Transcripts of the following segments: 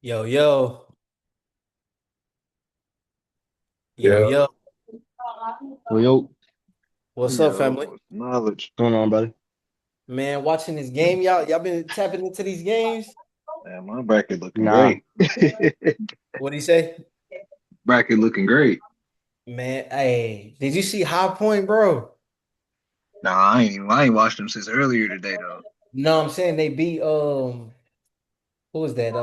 Yo, yo, yo, Yeah. yo. Yo, What's up, family? Yo, knowledge. what's going on, buddy? Man, watching this game, y'all been tapping into these games? Man, my bracket looking Nah, great. What do you say? Bracket looking great. Man, hey, did you see High Point, bro? Nah, I ain't watched them since earlier today though. No, I'm saying they beat who was that?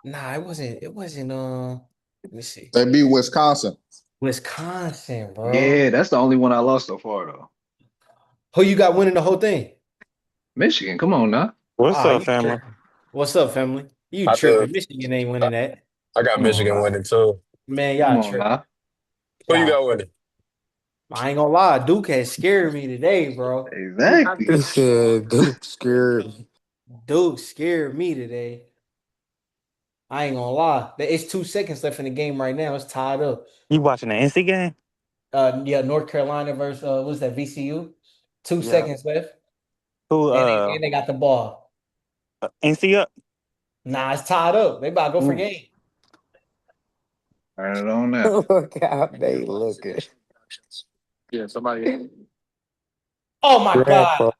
Nah, it wasn't let me see. They beat Wisconsin. Wisconsin, bro. Yeah, that's the only one I lost so far though. Who you got winning the whole thing? Michigan, come on now. What's Ah, up, you family? tripping. What's up, family? You I tripping. thought Michigan ain't I, winning that. I got Come on Michigan now. winning too. Man, Come y'all on tripping. now. Who you Y'all got winning? tripping. I ain't gonna lie, Duke has scared me today, bro. Exactly. this shit, Duke scared. Dude scared me today. I ain't gonna lie. It's 2 seconds left in the game right now. It's tied up. You watching the NC game? Yeah, North Carolina versus what's that, VCU? Two Yeah. seconds left. Who? And they got the ball. NC up? Nah, it's tied up. They about to go for Mm. game. Turn it on now. Look how they looking. Yeah, somebody Oh my God. Grandpa.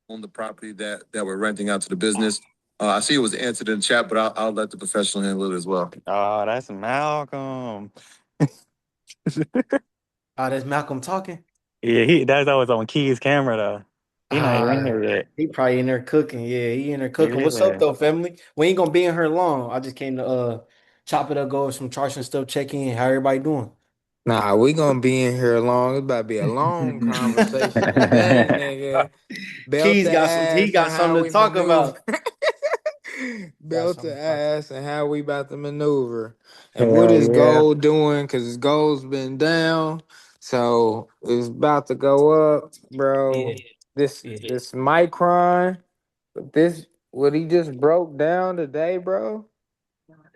On the property that we're renting out to the business. I see it was answered in the chat, but I'll let the professional handle it as well. Oh, that's Malcolm. Oh, that's Malcolm talking. Yeah, that's always on Key's camera though. He not even in Ah, here yet. he probably in there cooking. Yeah, he in there cooking. What's up Yeah. though, family? We ain't gonna be in here long. I just came to chop it up, go over some charts and stuff, check in. How everybody doing? Nah, we gonna be in here long. It's about to be a long conversation today, nigga. Belt Keys the got some. He ass and got how something to we talk maneuver. about. Got Belt something the to talk about. ass and how we about to maneuver. And what Hell is yeah. gold doing? Cause his gold's been down. So it's about to go up, Yeah, bro. This yeah. this micron, this what he just broke down today, bro.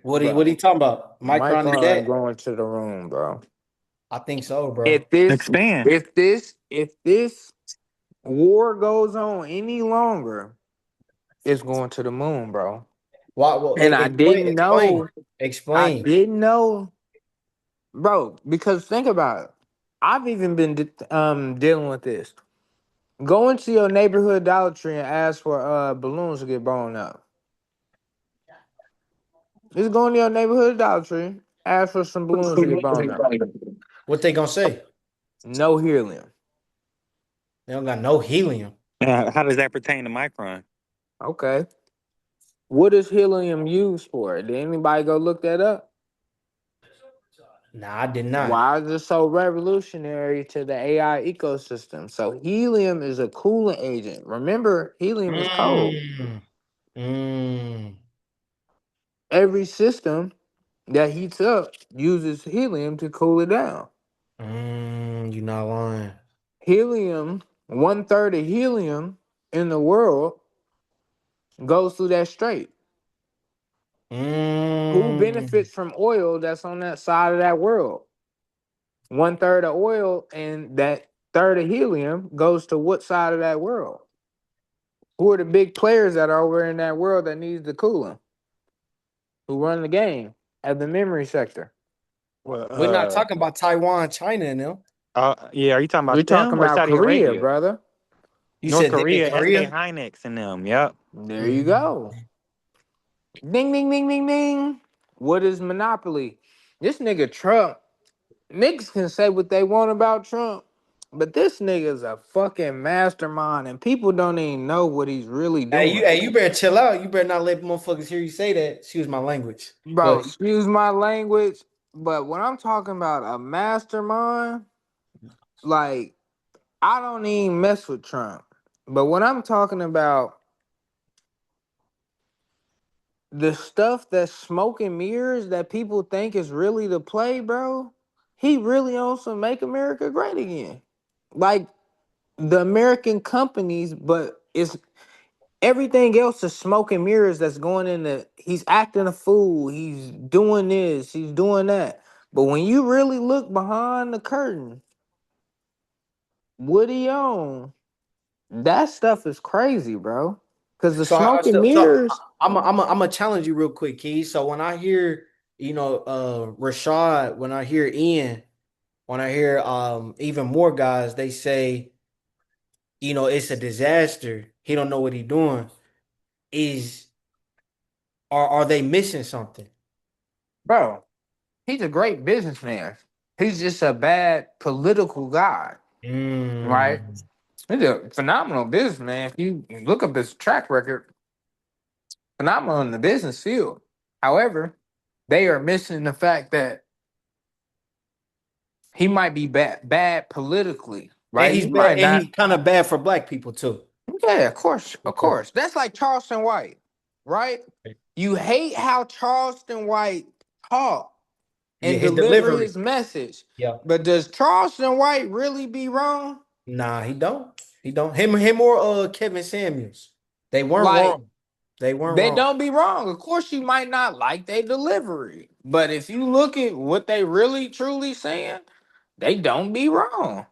What he Bro. talking about? Micron is Micron that? going to the room, bro. I think so, bro. If this Expand. if this war goes on any longer, it's going to the moon, bro. Why? Well, And explain, explain, I explain. didn't know, bro, because think about it. I've even been dealing with this. Go into your neighborhood Dollar Tree and ask for balloons to get blown up. Just go into your neighborhood Dollar Tree, ask for some balloons to get blown up. What they gonna say? No helium. They don't got no helium. How does that pertain to Micron? Okay. What is helium used for? Did anybody go look that up? Nah, I did not. Why is it so revolutionary to the AI ecosystem? So helium is a cooling agent. Remember, helium is cold. Mm, mm, Every system that heats up uses helium to cool it down. you not lying. Helium, one third of helium in the world goes through that strait. Who Mm, benefits from oil that's on that side of that world? One third of oil and that third of helium goes to what side of that world? Who are the big players that are over in that world that needs the cooling? Who run the game at the memory sector? Well, we're not talking about Taiwan, China, and them. yeah. Are you talking We're about talking them or about Saudi Korea, Arabia? brother. You North said them in Korea, SK Korea. Hynix and them. Yep. There you Mm, go. Ding, ding, ding, ding, ding. What is monopoly? This nigga Trump, niggas can say what they want about Trump, but this nigga's a fucking mastermind and people don't even know what he's really doing. hey, you better chill out. You better not let motherfuckers hear you say that. Excuse my language, Bro, but excuse my language, but when I'm talking about a mastermind, like, I don't even mess with Trump. But when I'm talking about the stuff that's smoke and mirrors that people think is really the play, bro, he really owns some Make America Great Again. Like the American companies, but it's everything else is smoke and mirrors that's going in the he's acting a fool, he's doing this, he's doing that. But when you really look behind the curtain, what he own, that stuff is crazy, bro. Because the So smoke and mirrors, I'm gonna challenge you real quick, Key. So when I hear, Rashad, when I hear Ian, when I hear even more guys, they say, it's a disaster. He don't know what he doing. Is are they missing something? bro, he's a great businessman. He's just a bad political guy, right? Mm. He's a phenomenal businessman. If you look up his track record, phenomenal in the business field. However, they are missing the fact that he might be bad politically, And right? he's He bad, might and not. he's kind of bad for black people too. Yeah, of course, of Okay. course. That's like Charleston White, right? You hate how Charleston White talk Yeah, and his deliver delivery. his message, Yeah. but does Charleston White really be wrong? Nah, he don't. He don't. Him or Kevin Samuels. They weren't Like wrong. They weren't they wrong. don't be wrong. Of course, you might not like their delivery, but if you look at what they really truly saying, they don't be wrong.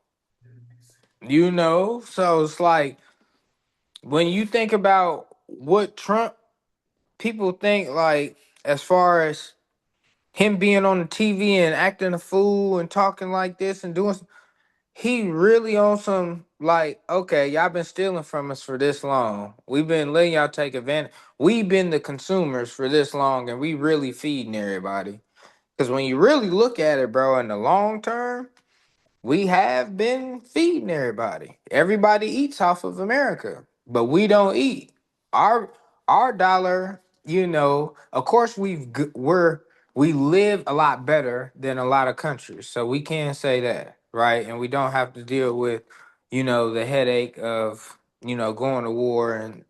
So it's like when you think about what Trump people think, like as far as him being on the TV and acting a fool and talking like this and doing, he really on some like, okay, y'all been stealing from us for this long. We've been letting y'all take advantage. We've been the consumers for this long, and we really feeding everybody. Because when you really look at it, bro, in the long term, we have been feeding everybody. Everybody eats off of America, but we don't eat. Our our dollar, of course we live a lot better than a lot of countries. So we can say that, right? And we don't have to deal with, the headache of, going to war and,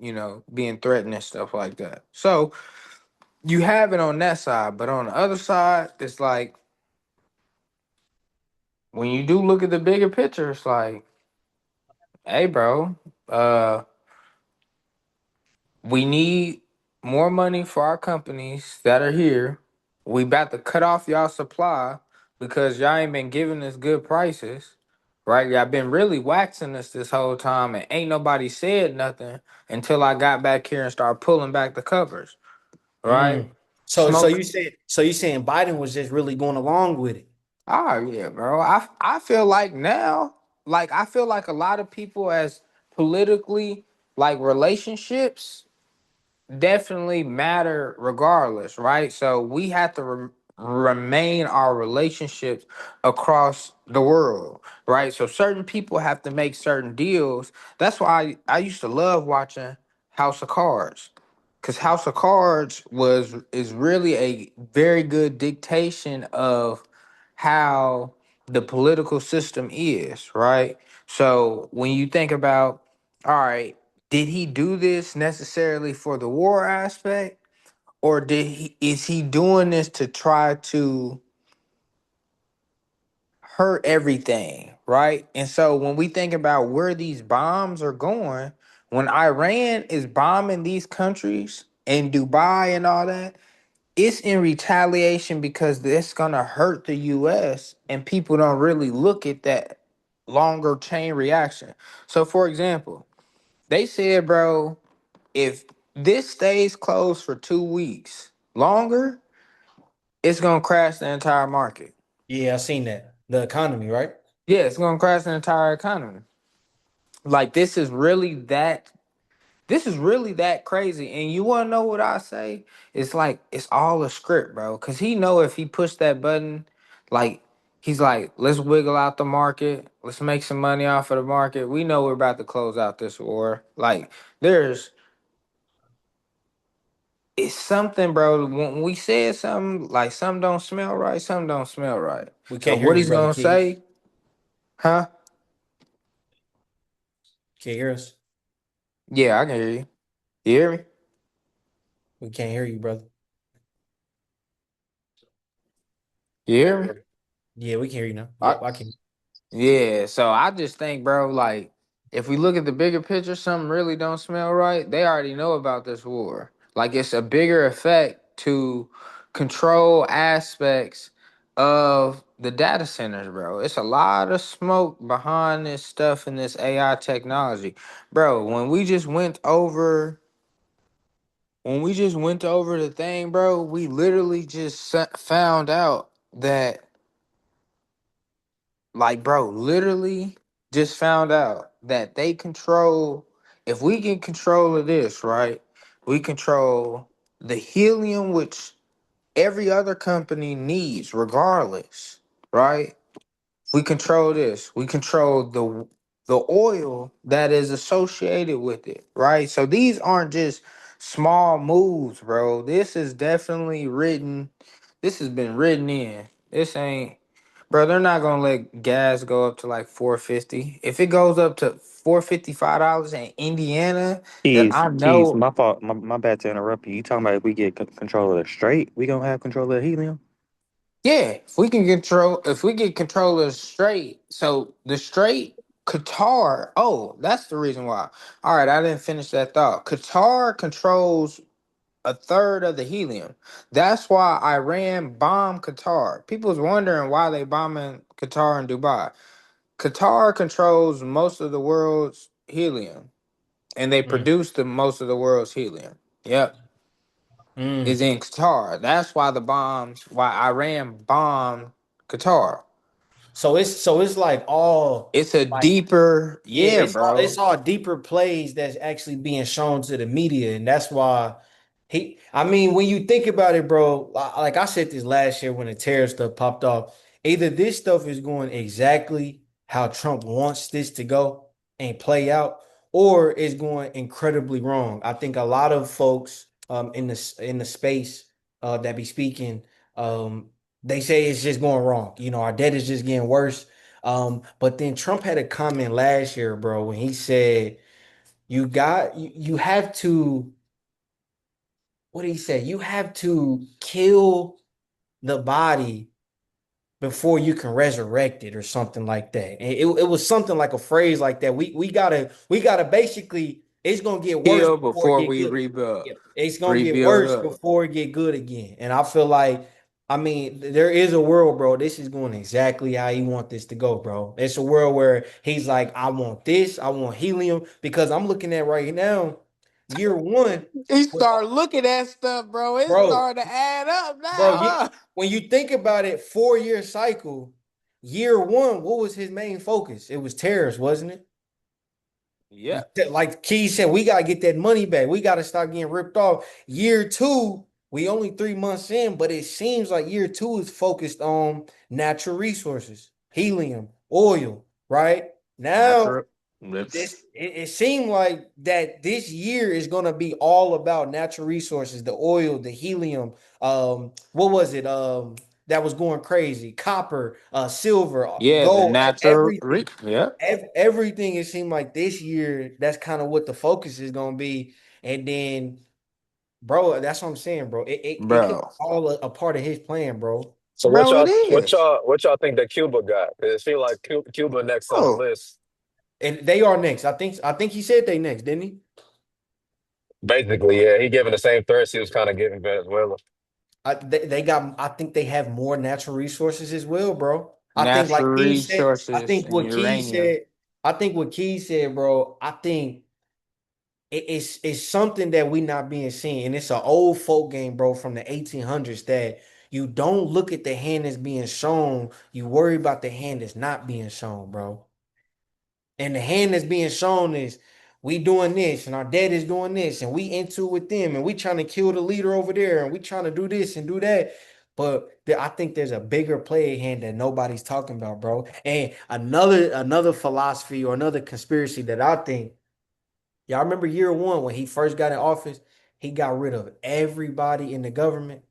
being threatened and stuff like that. So you have it on that side, but on the other side, it's like when you do look at the bigger picture, it's like, hey, bro, uh, we need more money for our companies that are here. We about to cut off y'all supply because y'all ain't been giving us good prices, right? Y'all been really waxing us this whole time, and ain't nobody said nothing until I got back here and started pulling back the covers, right? Mm. So Smoke. you saying Biden was just really going along with it? Ah, yeah, bro. I feel like now, like I feel like a lot of people as politically like relationships definitely matter regardless, right? So we have to remain our relationships across the world, right? So certain people have to make certain deals. That's why I used to love watching House of Cards. Cause House of Cards is really a very good dictation of how the political system is, right? So when you think about, all right, did he do this necessarily for the war aspect, or is he doing this to try to hurt everything, right? And so when we think about where these bombs are going, when Iran is bombing these countries and Dubai and all that, it's in retaliation because it's gonna hurt the US and people don't really look at that longer chain reaction. So for example, they said, bro, if this stays closed for 2 weeks longer, it's gonna crash the entire market. Yeah, I seen that. The economy, right? Yeah, it's gonna crash the entire economy. Like this is really that crazy. And you wanna know what I say? It's like it's all a script, bro. Cause he know if he pushed that button, like he's like, let's wiggle out the market, let's make some money off of the market. We know we're about to close out this war. Like there's it's something, bro. When we said something, like something don't smell right, something don't smell right. We So can't hear what you, he's brother gonna Keys. say, huh? Can't hear us. Yeah, I can hear you. You hear me? We can't hear you, brother. You hear me? Yeah, we can hear you now. I, Yep, I can. yeah. So I just think, bro, like if we look at the bigger picture, something really don't smell right. They already know about this war. Like it's a bigger effect to control aspects of the data centers, bro. It's a lot of smoke behind this stuff and this AI technology. Bro, when we just went over when we just went over the thing, bro, we literally just found out that, like, bro, literally just found out that they control. If we get control of this, right, we control the helium, which every other company needs, regardless, right? We control this. We control the oil that is associated with it, right? So these aren't just small moves, bro. This is definitely written. This has been written in. This ain't, bro. They're not gonna let gas go up to like 450. If it goes up to $455 in Indiana, then I Keys, know. my fault, my bad to interrupt you. You talking about if we get control of the strait, we gonna have control of the helium? Yeah, if we get controllers straight, so the straight Qatar, oh, that's the reason why. All right, I didn't finish that thought. Qatar controls a third of the helium. That's why Iran bombed Qatar. People's wondering why they bombing Qatar and Dubai. Qatar controls most of the world's helium, and they Mm, produce the most of the world's helium. Yep, is mm. in Qatar. That's why Iran bombed Qatar. So it's like all It's a like deeper, yeah, yeah, it's bro. all deeper plays that's actually being shown to the media, and that's why I mean, when you think about it, bro, like I said this last year when the tariff stuff popped off, either this stuff is going exactly how Trump wants this to go and play out, or it's going incredibly wrong. I think a lot of folks in the space that be speaking, they say it's just going wrong. Our debt is just getting worse. But then Trump had a comment last year, bro, when he said, you have to, what did he say? You have to kill the body before you can resurrect it or something like that. And it was something like a phrase like that. We gotta basically, it's gonna get worse Heal before it before get we good. rebuild, Yeah, it's gonna get rebuild worse up. before it get good again. And I feel like, I mean, there is a world, bro. This is going exactly how he want this to go, bro. It's a world where he's like, I want this, I want helium, because I'm looking at right now, year one, He with started looking at stuff, bro. It bro. started to add up now, Bro, huh? when you think about it, 4-year cycle, year one, what was his main focus? It was tariffs, wasn't it? Yep. Like Key said, we gotta get that money back. We gotta stop getting ripped off. Year two, we only 3 months in, but it seems like year two is focused on natural resources, helium, oil, right? Now Natural lips. it seemed like that this year is gonna be all about natural resources, the oil, the helium. What was it? That was going crazy. Copper, silver, Yeah, the gold, natural. everything. Yep, Everything, it seemed like this year, that's kind of what the focus is gonna be. And then, bro, that's what I'm saying, bro. It could be bro. all a part of his plan, bro. So what Bro, it y'all what is. y'all what y'all think that Cuba got? 'Cause it seems like Cuba next on the Oh, list. And they are next. I think he said they next, didn't he? Basically, yeah, he giving the same threats he was kind of giving Venezuela. They got. I think they have more natural resources as well, bro. I think like natural Key said. I resources think and what Key uranium. said. I think what Key said, bro. I think it's something that we not being seen, and it's an old folk game, bro, from the 1800s. That you don't look at the hand that's being shown. You worry about the hand that's not being shown, bro. And the hand that's being shown is, we doing this, and our dad is doing this, and we into with them, and we trying to kill the leader over there, and we trying to do this and do that. But I think there's a bigger play at hand that nobody's talking about, bro. And another philosophy or another conspiracy that I think, y'all remember year one when he first got in office, he got rid of everybody in the government.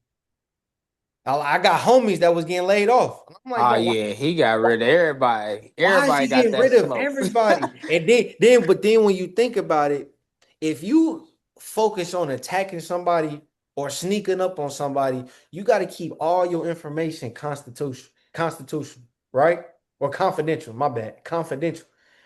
I got homies that was getting laid off. I'm like, Oh bro, yeah, he got rid of everybody. why is Everybody he got getting that rid of smoke. everybody? And but then when you think about it, if you focus on attacking somebody or sneaking up on somebody, you got to keep all your information constitutional, right? Or confidential. My bad, confidential.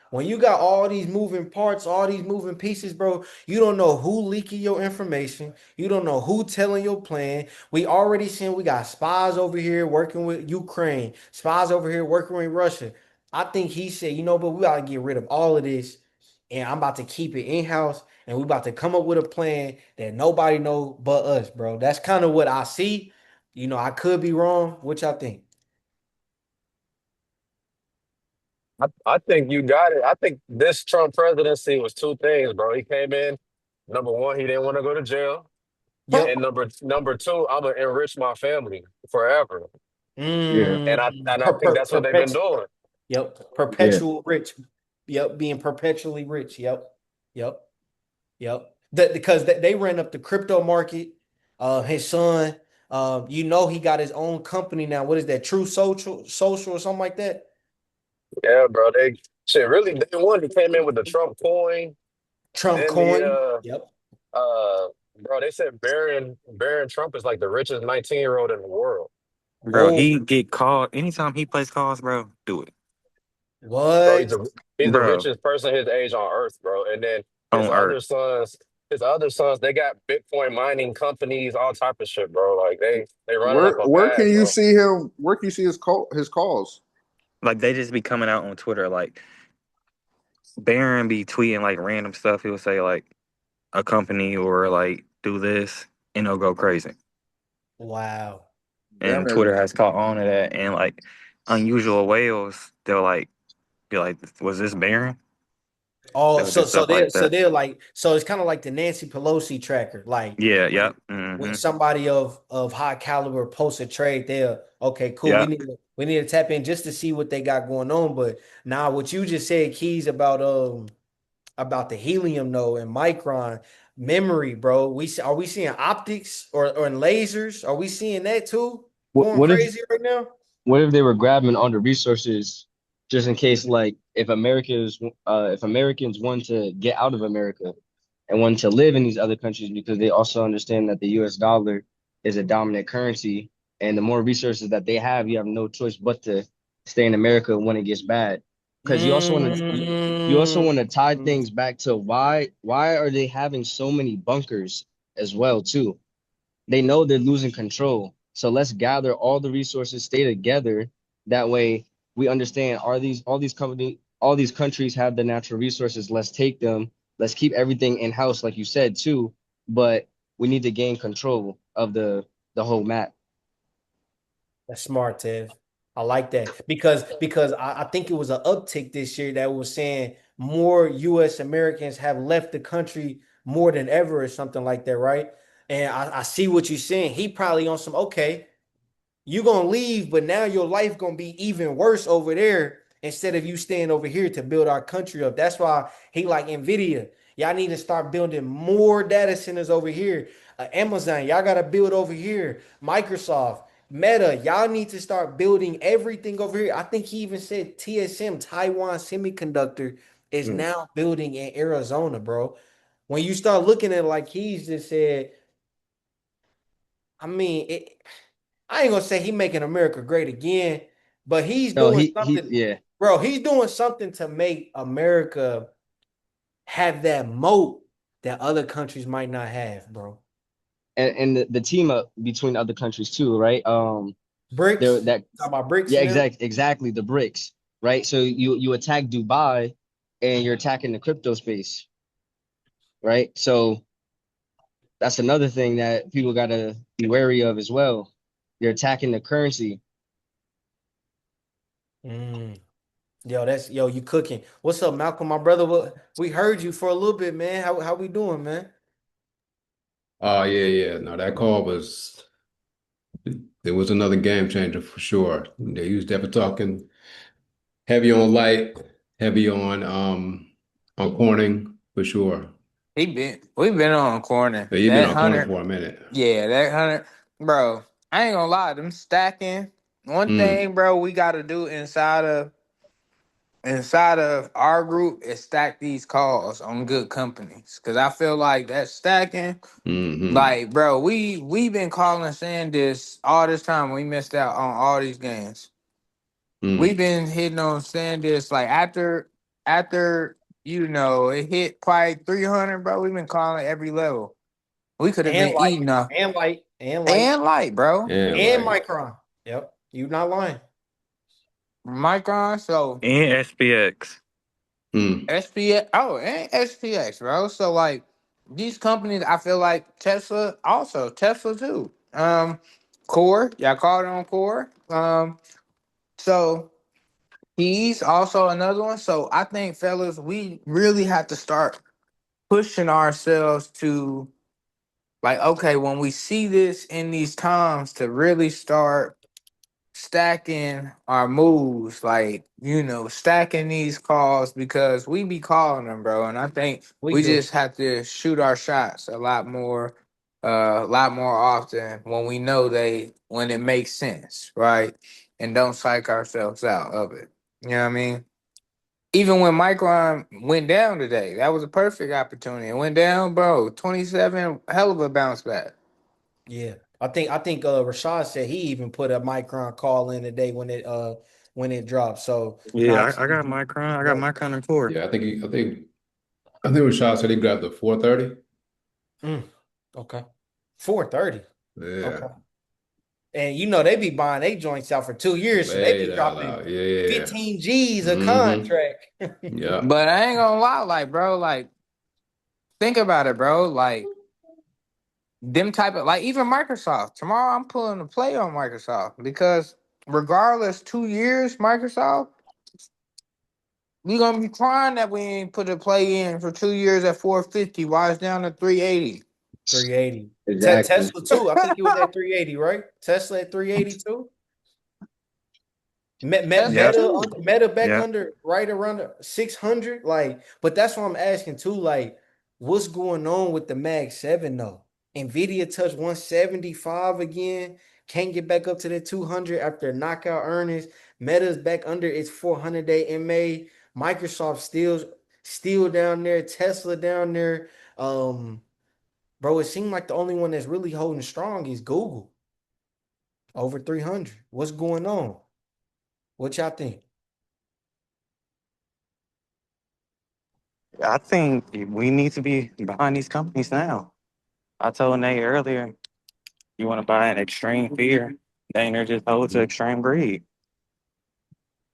When you got all these moving parts, all these moving pieces, bro, you don't know who leaking your information. You don't know who telling your plan. We already seen we got spies over here working with Ukraine, spies over here working with Russia. I think he said, but we gotta get rid of all of this and I'm about to keep it in house, and we about to come up with a plan that nobody know but us, bro. That's kind of what I see. I could be wrong. What y'all think? I think you got it. I think this Trump presidency was two things, bro. He came in, number one, he didn't want to go to jail. Yep. And number two, I'm gonna enrich my family forever. Yeah, And I think that's what they've been Perpetual. doing. Yep. yeah. Perpetual rich. Yep. Being perpetually rich. Yep. Yep. Yep. Because they ran up the crypto market. His son, he got his own company now. What is that? True Social or something like that? Yeah, bro. They shit really day one, he came in with the Trump coin. Trump Then coin. Yep. bro, they said Barron Trump is like the richest 19-year-old in the world. Bro, Whoa. he get called anytime he plays calls, bro. Do it, Bro, What? he's the bro. richest person his age on earth, bro. And then his On Earth, other sons, his other sons, they got Bitcoin mining companies, all type of shit, bro. Like they running up a Where can bag, you bro. see him? Where can you see his calls? like they just be coming out on Twitter, like Barron be tweeting like random stuff. He'll say like a company or like do this, and it'll go crazy. Wow. Damn And near. Twitter has caught on to that. And like unusual whales, they'll like be like, "Was this Barron?" Oh, They'll do stuff like that. they're like it's kind of like the Nancy Pelosi tracker. Like Yeah, when yep, when mm-hmm, somebody of high caliber posts a trade, they're okay, cool. yep. We need to tap in just to see what they got going on. But now what you just said, Keys, about the helium though and micron memory, bro. Are we seeing optics or in lasers? Are we seeing that too What going what if crazy right now? what if they were grabbing all the resources just in case, like if Americans want to get out of America and want to live in these other countries because they also understand that the US dollar is a dominant currency, and the more resources that they have, you have no choice but to stay in America when it gets bad. Because you also Mm. want to tie things back to why are they having so many bunkers as well too? They know they're losing control. So let's gather all the resources, stay together. That way we understand, are these all these countries have the natural resources. Let's take them. Let's keep everything in house, like you said too. But we need to gain control of the whole map. That's smart, Tev. I like that because I think it was an uptick this year that was saying more U.S. Americans have left the country more than ever or something like that, right? And I see what you're saying. He probably on some okay. You gonna leave, but now your life gonna be even worse over there instead of you staying over here to build our country up. That's why he like Nvidia. Y'all need to start building more data centers over here. Amazon, y'all gotta build over here. Microsoft, Meta, y'all need to start building everything over here. I think he even said TSM, Taiwan Semiconductor, is Mm. now building in Arizona, bro. When you start looking at it like he's just said, I mean, I ain't gonna say he making America great again, but he's No, doing he something, yeah. bro. He's doing something to make America have that moat that other countries might not have, bro. And the team up between other countries too, right? There BRICS, that talk about BRICS Yeah, now. exactly the bricks, right? So you attack Dubai and you're attacking the crypto space, right? So that's another thing that people got to be wary of as well. You're attacking the currency. Mm. You cooking. What's up, Malcolm, my brother? We heard you for a little bit, man. How we doing, man? Oh yeah, yeah. No, that call was it was another game changer for sure. They was definitely talking heavy on light, heavy on Corning for sure. We've been on corner. But you've been That on Corning hundred, for a minute. yeah, that hundred, bro. I ain't gonna lie, them stacking. One Mm, thing, bro, we gotta do inside of our group is stack these calls on good companies. Cause I feel like that stacking, mm-hmm, like, bro, we been calling saying this all this time. We missed out on all these games. We've mm, been hitting on saying this like after it hit probably 300, bro. We've been calling every level. We could have And been light, eating up and light, and light, and light, bro. and and like Micron. Yep, you not lying. Micron. So And SPX. Mm. SPX. Oh, it ain't SPX, bro. So like these companies, I feel like Tesla too. Core, y'all called it on Core. So he's also another one. So I think, fellas, we really have to start pushing ourselves to like, okay, when we see this in these times, to really start stacking our moves, like, stacking these calls because we be calling them, bro. And I think We we do. just have to shoot our shots a lot more often when we know when it makes sense, right? And don't psych ourselves out of it. You know what I mean? Even when Micron went down today, that was a perfect opportunity. It went down, bro. 27, hell of a bounce back. Yeah. I think Rashad said he even put a Micron call in today when it dropped. So Yeah, not I got Micron. I got Micron and core. Yeah, I think Rashad said he grabbed the 430. mm, okay. 430. Yeah, Okay. And they be buying they joints out for 2 years, so they way be the hell dropping out. Yeah. 15 G's a Mm-hmm. contract. Yeah. But I ain't gonna lie, like, bro, like, think about it, bro. Like, them type of, like, even Microsoft. Tomorrow I'm pulling a play on Microsoft because regardless, 2 years, Microsoft, we gonna be crying that we ain't put a play in for 2 years at 450 while it's down to 380. 380. Exactly. Tesla too. I think it was at 380, right? Tesla at 380 too. Tesla Yep. too. Meta back Yep. under right around 600. Like, but that's what I'm asking too. Like, what's going on with the Mag 7 though? Nvidia touched 175 again. Can't get back up to the 200 after knockout earnings. Meta's back under its 400-day MA. Microsoft still down there. Tesla down there. Bro, it seemed like the only one that's really holding strong is Google over 300. What's going on? What y'all think? I think we need to be behind these companies now. I told Nate earlier, you want to buy an extreme fear, Dana just hold to extreme greed.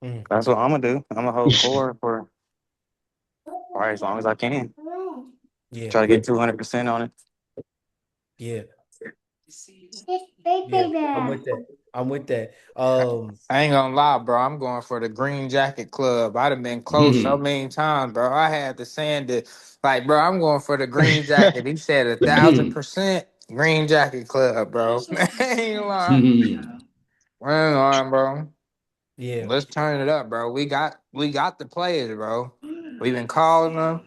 Mm, That's what I'm gonna do. I'm gonna hold core for probably as long as I can. yeah. Try to get 200% on it. Yeah, yeah, I'm with that. I'm with that. I ain't gonna lie, bro. I'm going for the Green Jacket Club. I'd have been close so Mm-hmm. many times, bro. I had to send it. Like, bro, I'm going for the Green Jacket. He said 1,000% Green Jacket Club, bro. I ain't lying. I ain't lying, bro. yeah, Let's turn it up, bro. We got the players, bro. We've been calling them.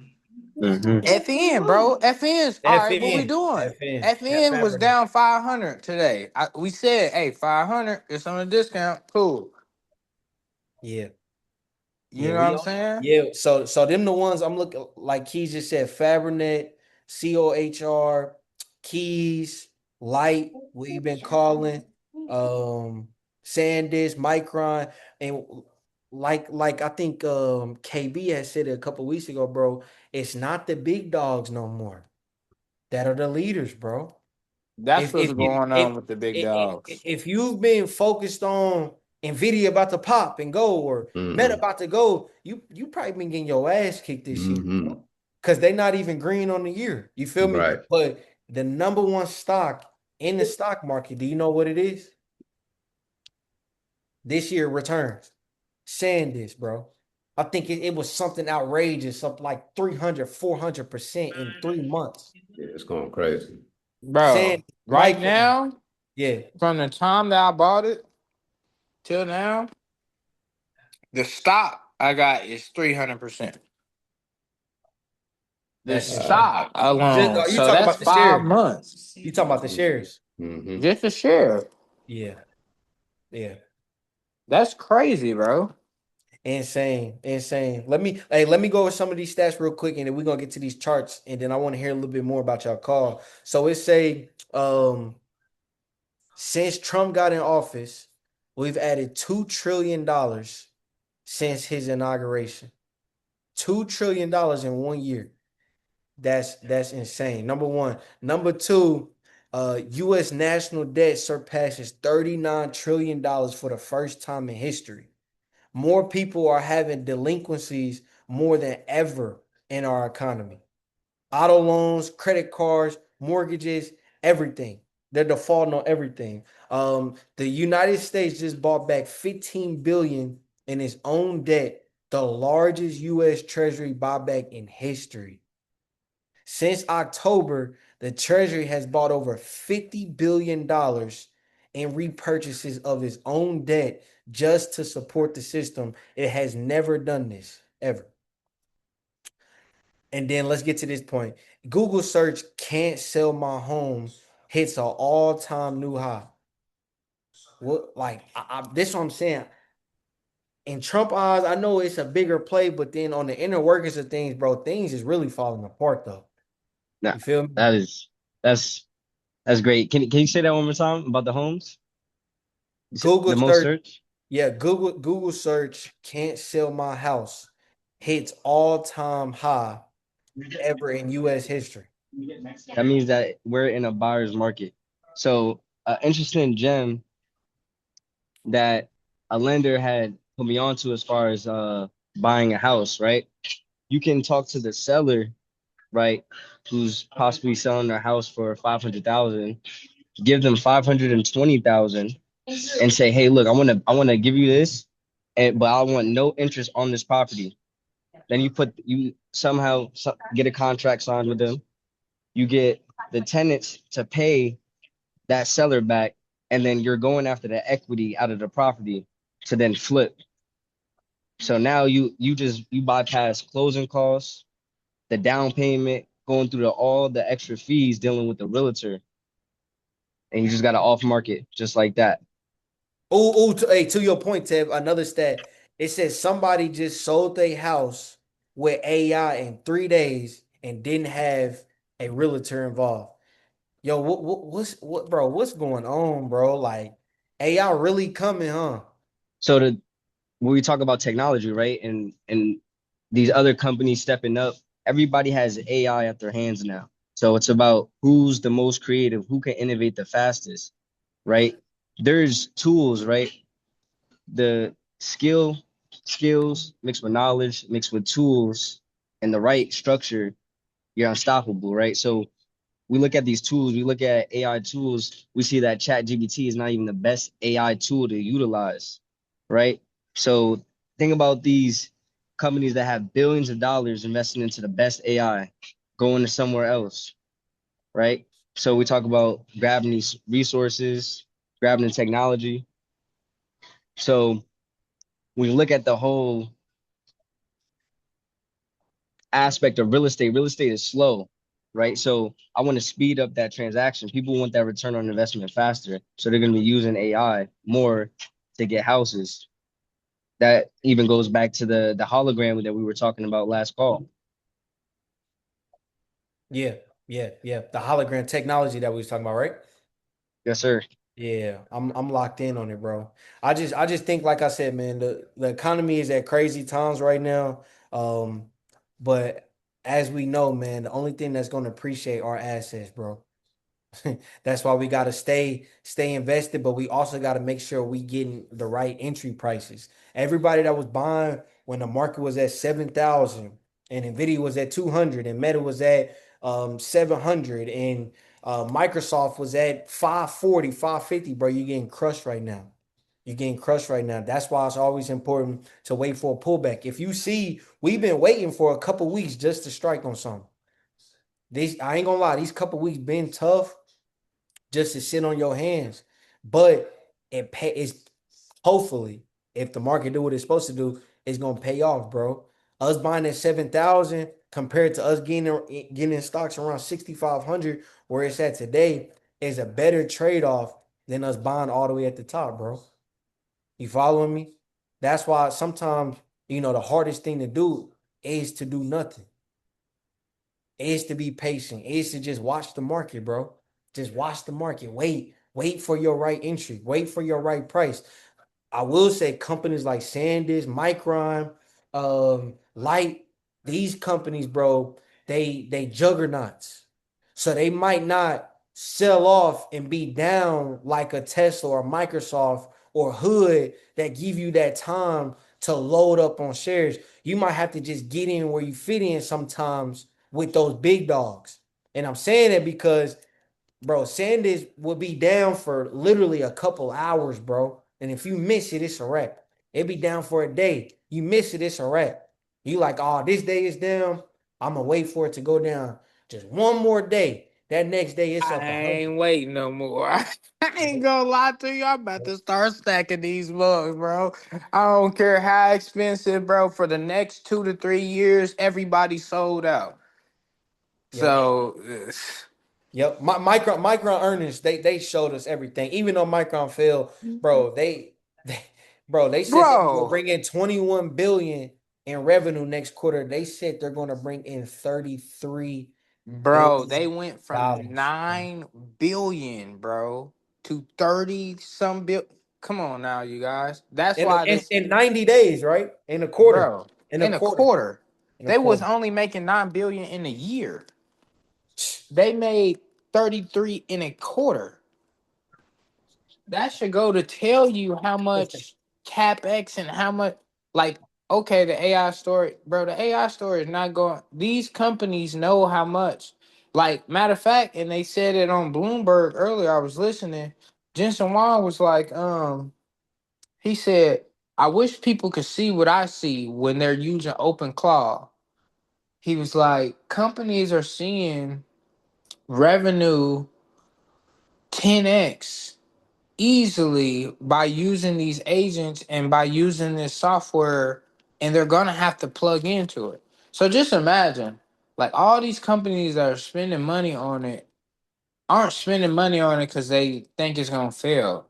Hmm. FN, bro. FN's all right. What we FN, doing? FN, that FN was fabric. down 500 today. We said, hey, 500. It's on a discount. Cool. Yeah, You yeah, know what I'm saying? yeah. So them the ones I'm looking like. Keys just said Fabrinet, COHR, Keys, Light. We've been calling, SanDisk, Micron, and like I think KB had said it a couple weeks ago, bro. It's not the big dogs no more that are the leaders, bro. That's If what's if you going on with the big dogs. if you've been focused on Nvidia about to pop and go or Meta Mm-hmm. about to go, you probably been getting your ass kicked this year, Mm-hmm. bro. Because they not even green on the year. You feel me? Right. But the number one stock in the stock market, do you know what it is? This year returns. SanDisk, bro. I think it was something outrageous, something like 300, 400% in 3 months. Yeah, it's going crazy. Sand Bro, right Micron. now, Yeah. from the time that I bought it till now, the stock I got is 300%. The That's insane. stock Just alone. you So talking that's about the 5 months. You talking about the shares? Mm-hmm. Just a share. Yeah, yeah. That's crazy, bro. Insane, insane. Let me go with some of these stats real quick, and then we're gonna get to these charts, and then I want to hear a little bit more about y'all call. So it say since Trump got in office, we've added $2 trillion since his inauguration. $2 trillion in 1 year. That's insane. Number one. Number two, US national debt surpasses $39 trillion for the first time in history. More people are having delinquencies more than ever in our economy. Auto loans, credit cards, mortgages, everything. They're defaulting on everything. The United States just bought back 15 billion in its own debt, the largest U.S. Treasury buyback in history. Since October, the Treasury has bought over $50 billion in repurchases of its own debt just to support the system. It has never done this, ever. And then let's get to this point. Google search "can't sell my home" hits an all-time new high. What like this what I'm saying. In Trump eyes, I know it's a bigger play, but then on the inner workings of things, bro, things is really falling apart though. Nah, You feel me? that is that's that's great. Can you say that one more time about the homes? You said Google the most search, search? yeah, Google search "can't sell my house" hits all-time high ever in US history. That means that we're in a buyer's market. So, interesting gem that a lender had put me onto as far as buying a house, right? You can talk to the seller, right, who's possibly selling their house for 500,000, give them 520,000 and say, "Hey, look, I want to give you this, and but I want no interest on this property." Then you somehow get a contract signed with them. You get the tenants to pay that seller back, and then you're going after the equity out of the property to then flip. So now you bypass closing costs, the down payment, going through all the extra fees dealing with the realtor, and you just got to off market just like that. Hey, to your point, Tev, another stat. It says somebody just sold their house with AI in 3 days and didn't have a realtor involved. Yo, what's going on, bro? Like AI really coming, huh? So when we talk about technology, right, and these other companies stepping up, everybody has AI at their hands now. So it's about who's the most creative, who can innovate the fastest, right? There's tools, right? The skills mixed with knowledge, mixed with tools and the right structure, you're unstoppable, right? So we look at these tools, we look at AI tools, we see that ChatGPT is not even the best AI tool to utilize, right? So think about these companies that have billions of dollars investing into the best AI going to somewhere else, right? So we talk about grabbing these resources, grabbing the technology. So when you look at the whole aspect of real estate is slow, right? So I want to speed up that transaction. People want that return on investment faster. So they're going to be using AI more to get houses. That even goes back to the hologram that we were talking about last call. Yeah, yeah. The hologram technology that we was talking about, right? Yes, sir. Yeah, I'm locked in on it, bro. I just think, like I said, man, the economy is at crazy times right now. Um, but as we know, man, the only thing that's gonna appreciate our assets, bro. That's why we gotta stay invested, but we also gotta make sure we getting the right entry prices. Everybody that was buying when the market was at 7,000 and Nvidia was at 200 and Meta was at 700 and Microsoft was at 540, 550, bro. You're getting crushed right now. You're getting crushed right now. That's why it's always important to wait for a pullback. If you see, we've been waiting for a couple weeks just to strike on something. I ain't gonna lie, these couple weeks been tough just to sit on your hands. But it's hopefully, if the market do what it's supposed to do, it's gonna pay off, bro. Us buying at 7,000 compared to us getting in stocks around 6,500 where it's at today is a better trade-off than us buying all the way at the top, bro. You following me? That's why sometimes, the hardest thing to do is to do nothing, is to be patient, is to just watch the market, bro. Just watch the market. Wait for your right entry. Wait for your right price. I will say companies like SanDisk, Micron, Light, these companies, bro, they juggernauts. So they might not sell off and be down like a Tesla or Microsoft or Hood that give you that time to load up on shares. You might have to just get in where you fit in sometimes with those big dogs. And I'm saying it because, bro, Sanders will be down for literally a couple hours, bro. And if you miss it, it's a wrap. It'll be down for a day. You miss it, it's a wrap. You like, oh, this day is down. I'm gonna wait for it to go down just one more day. That next day, it's I up 100. ain't waiting no more. I ain't gonna lie to you. I'm about to start stacking these mugs, bro. I don't care how expensive, bro. For the next 2 to 3 years, everybody sold out. Yep. So, Yep. Micron earnings, they showed us everything. Even though Micron fell, bro, they they said they were gonna bro, bring in 21 billion in revenue next quarter. They said they're gonna bring in 33 bro, they billion went from dollars. 9 billion, bro, to 30 some bill. Come on now, you guys. That's In, why in this, in 90 days, right? In a quarter. bro, In a in a quarter. quarter, In a they was quarter. only making 9 billion in a year. They made 33 in a quarter. That should go to tell you how much capex and how much, like, okay, the AI story, bro, the AI story is not going, these companies know how much. Like, matter of fact, and they said it on Bloomberg earlier, I was listening. Jensen Wong was like, he said, I wish people could see what I see when they're using open claw. He was like, companies are seeing revenue 10x easily by using these agents and by using this software, and they're gonna have to plug into it. So just imagine, like, all these companies that are spending money on it aren't spending money on it because they think it's gonna fail.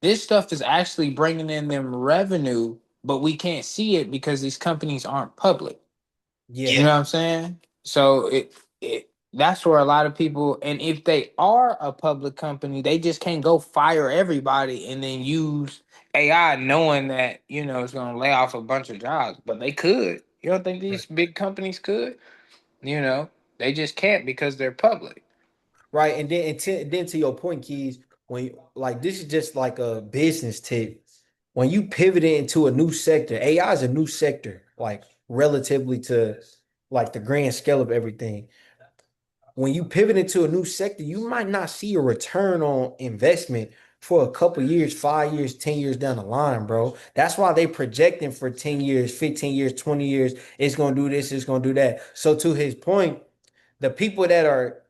This stuff is actually bringing in them revenue, but we can't see it because these companies aren't public. Yeah. You know what I'm saying? So it that's where a lot of people, and if they are a public company, they just can't go fire everybody and then use AI knowing that, it's gonna lay off a bunch of jobs. But they could. You don't think Right. these big companies could? You know, they just can't because they're public. Right. And then to your point, Keys, when like this is just like a business tip. When you pivot into a new sector, AI is a new sector, like relatively to like the grand scale of everything. When you pivot into a new sector, you might not see a return on investment for a couple years, 5 years, 10 years down the line, bro. That's why they projecting for 10 years, 15 years, 20 years. It's gonna do this, it's gonna do that. So to his point, the people that are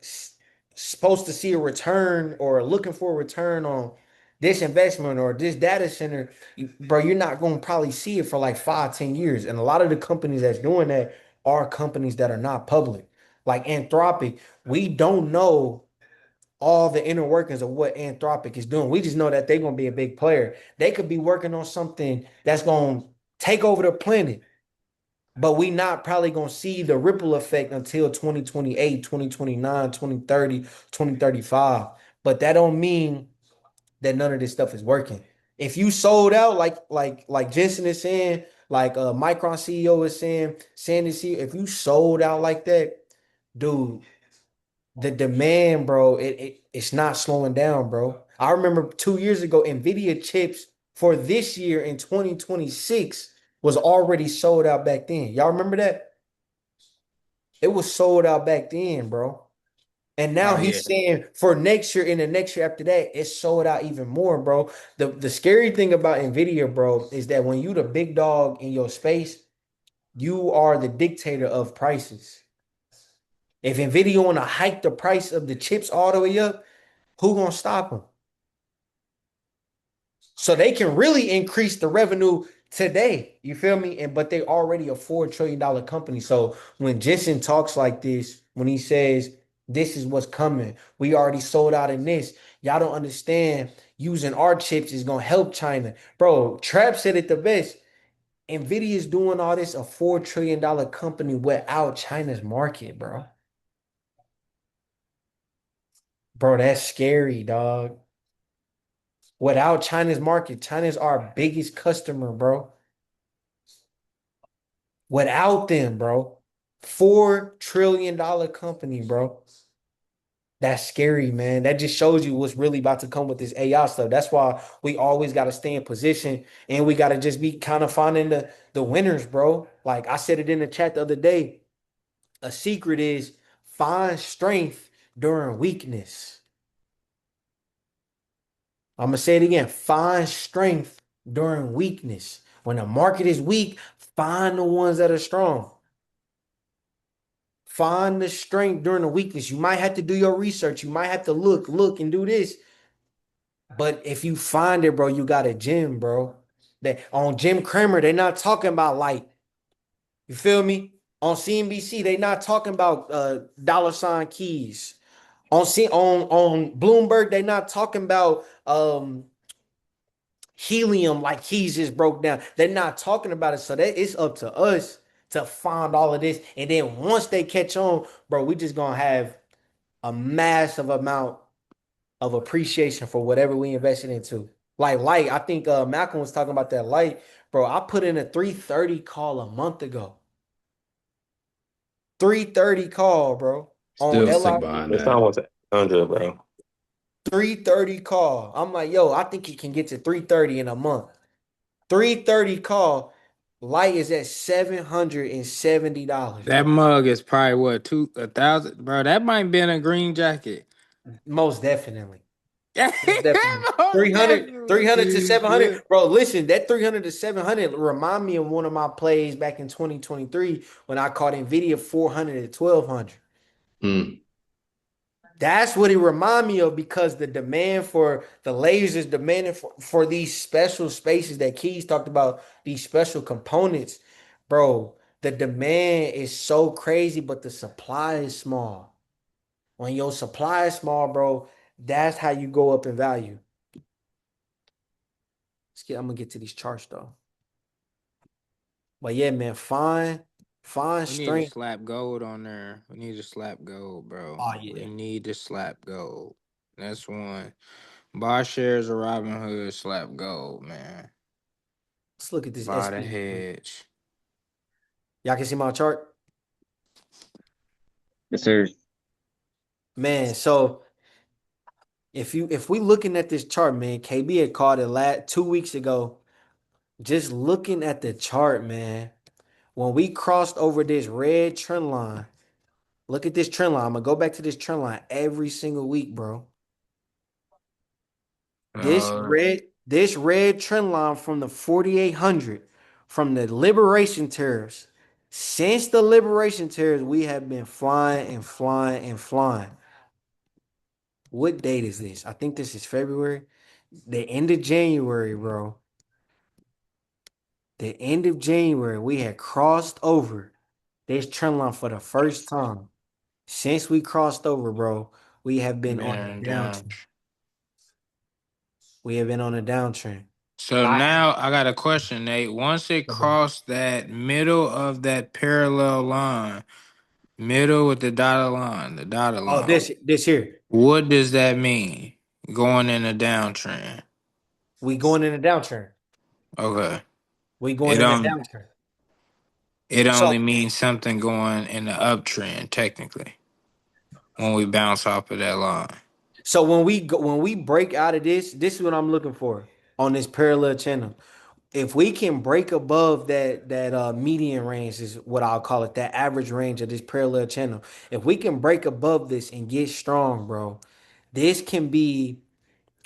supposed to see a return or looking for a return on this investment or this data center, bro, you're not going to probably see it for like 5, 10 years. And a lot of the companies that's doing that are companies that are not public. Like Anthropic, we don't know all the inner workings of what Anthropic is doing. We just know that they're going to be a big player. They could be working on something that's going to take over the planet, but we not probably gonna see the ripple effect until 2028, 2029, 2030, 2035. But that don't mean that none of this stuff is working. If you sold out, like Jensen is saying, like Micron CEO is saying this here, if you sold out like that, dude, the demand, bro, it's not slowing down, bro. I remember 2 years ago, Nvidia chips for this year in 2026 was already sold out back then. Y'all remember that? It was sold out back then, bro. And now Oh yeah. he's saying for next year and the next year after that, it's sold out even more, bro. The scary thing about Nvidia, bro, is that when you the big dog in your space, you are the dictator of prices. If Nvidia want to hike the price of the chips all the way up, who gonna stop them? So they can really increase the revenue today. You feel me? And but they already a $4 trillion company. So when Jensen talks like this, when he says this is what's coming, we already sold out in this. Y'all don't understand. Using our chips is gonna help China, bro. Trap said it the best. Nvidia is doing all this a $4 trillion company without China's market, bro. Bro, that's scary, dog. Without China's market, China's our biggest customer, bro. Without them, bro. $4 trillion company, bro. That's scary, man. That just shows you what's really about to come with this AI stuff. That's why we always got to stay in position and we got to just be kind of finding the winners, bro. Like I said it in the chat the other day. A secret is find strength during weakness. I'm gonna say it again. Find strength during weakness. When the market is weak, find the ones that are strong. Find the strength during the weakness. You might have to do your research. You might have to look, and do this. But if you find it, bro, you got a gym, bro. That on Jim Cramer, they're not talking about light. You feel me? On CNBC, they not talking about dollar sign keys. On Bloomberg, they not talking about helium like keys just broke down. They're not talking about it. So that it's up to us to find all of this. And then once they catch on, bro, we just gonna have a massive amount of appreciation for whatever we invested into. Like light, I think Malcolm was talking about that light, bro. I put in a 330 call a month ago. 330 call, bro. On Still LI stick behind It's that. almost 100, bro. 330 call. I'm like, yo, I think he can get to 330 in a month. 330 call. Light is at $770, That bro. mug is probably what, 1,000, bro. That might be in a green jacket. Most definitely. Most definitely. That most 300, definitely 300 to is, 700. yeah. Bro, listen, that 300 to 700 remind me of one of my plays back in 2023 when I caught Nvidia 400 to 1200. Mm. That's what it remind me of because the demand for the lasers, demanding for these special spaces that Keys talked about, these special components, bro, the demand is so crazy, but the supply is small. When your supply is small, bro, that's how you go up in value. I'm gonna get to these charts though. But yeah, man, find We need to strength. slap gold on there. We need to slap gold, bro. Oh We yeah. need to slap gold. That's one. Buy shares of Robin Hood, slap gold, man. Let's look at this Buy the SP. hedge. Y'all can see my chart? Yes, sir. Man, so if we looking at this chart, man, KB had called it 2 weeks ago. Just looking at the chart, man. When we crossed over this red trend line, look at this trend line. I'm gonna go back to this trend line every single week, bro. This Uh, red, this red trend line from the 4,800, from the liberation tariffs. Since the liberation tariffs, we have been flying and flying and flying. What date is this? I think this is February. The end of January, bro. The end of January, we had crossed over this trend line for the first time. Since we crossed over, bro, we have been on a man, down. downtrend. We have been on a downtrend. So I now I got a question, Nate. Once it crossed that middle of that parallel line, middle with the dotted oh, line, this here. what does that mean? Going in a downtrend. We going in a downtrend. Okay. We It going in a don't downtrend. it only So means something going in the uptrend, technically, when we bounce off of that line. so when we break out of this is what I'm looking for on this parallel channel. If we can break above that median range is what I'll call it, that average range of this parallel channel. If we can break above this and get strong, bro, this can be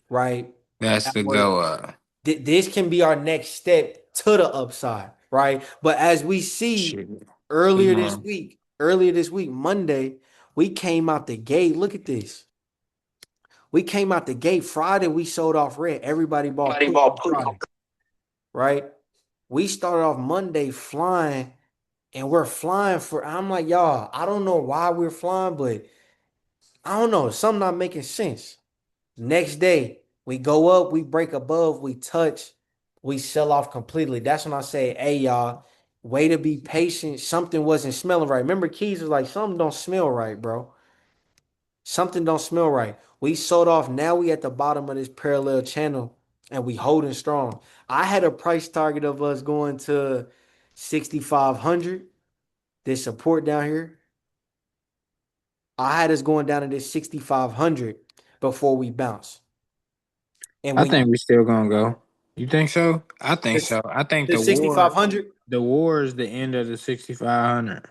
right. That's the go up. This can be our next step to the upside, right? But as we see Shit. Keep going. earlier this week, Monday, we came out the gate. Look at this. We came out the gate Friday. We sold off red. Everybody bought put on Friday, right? We started off Monday flying, and we're flying for. I'm like, y'all, I don't know why we're flying, but I don't know. Something not making sense. Next day, we go up, we break above, we touch, we sell off completely. That's when I say, hey, y'all, way to be patient. Something wasn't smelling right. Remember, Keys was like, something don't smell right, bro. Something don't smell right. We sold off. Now we at the bottom of this parallel channel and we holding strong. I had a price target of us going to 6,500. This support down here. I had us going down to this 6,500 before we bounce. And I when think we still gonna go. You think so? I think this so. I think the 6,500 the war is the end of the 6,500.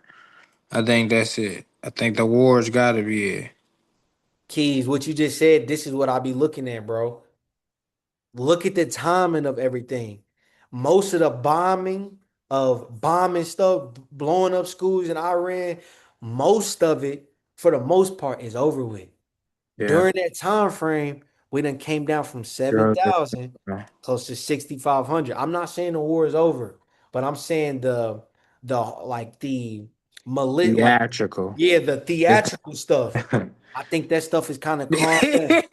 I think that's it. I think the war's got to be it. keys, what you just said, this is what I be looking at, bro. Look at the timing of everything. Most of the bombing stuff, blowing up schools in Iran, most of it, for the most part, is over with. Yeah. During that time frame, we done came down from Girl, 7,000 close to 6,500. I'm not saying the war is over, but I'm saying the like the like theatrical. yeah, the theatrical stuff. I think that stuff is kind of calm down.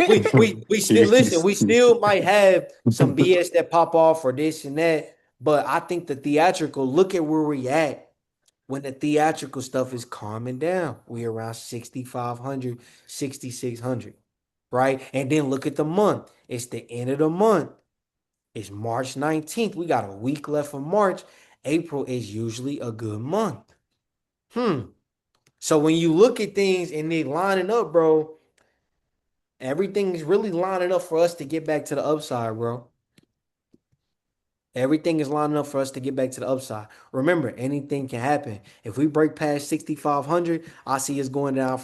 We still listen, we still might have some BS that pop off or this and that, but I think the theatrical, look at where we at when the theatrical stuff is calming down. We around 6,500, 6,600, right? And then look at the month. It's the end of the month. It's March 19th. We got a week left of March. April is usually a good month. Hmm. So when you look at things and they lining up, bro, everything is really lining up for us to get back to the upside, bro. Everything is lining up for us to get back to the upside. Remember, anything can happen. If we break past 6,500, I see us going down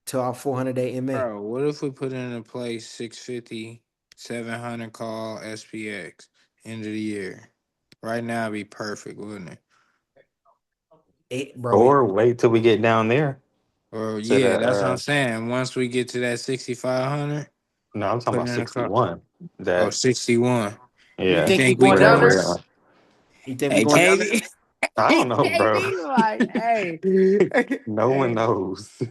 to our 400-day MA. Bro, what if we put in place 650, 700 call SPX end of the year? Right now, it'd be perfect, wouldn't it? Bro, Or wait till we get down there Or to yeah, the that's what I'm saying. Once we get to that 6,500, no, I'm talking put about in a call. 61. Oh, That 61. you yeah, You think we think we going where down that close? there? where You think we Hey, going down there? KD. I don't know, bro. KD like, hey, No one hey, knows.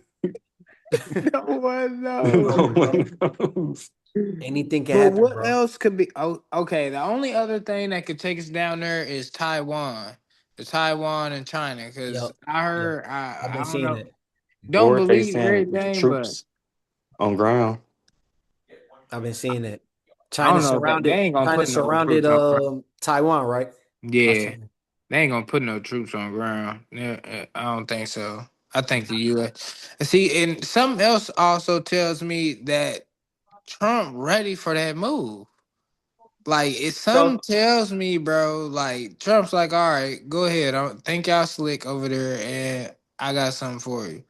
no one knows, No bro. one knows. Anything can But happen, what bro. else could be? Oh, okay. The only other thing that could take us down there is Taiwan, the Taiwan and China. Because Yep. I Yep. heard, I've been I don't seeing know, it. don't Or if they believe send everything, but troops on ground. I've been seeing it. I don't know. They ain't gonna China put no surrounded troops on ground. Taiwan, right? I Yeah, seen they ain't gonna put no troops on ground. Yeah, I don't think so. I think the U.S. See, and something else also tells me that Trump ready for that move. Like it so. something tells me, bro, like Trump's like, all right, go ahead. I think y'all slick over there and I got something for you.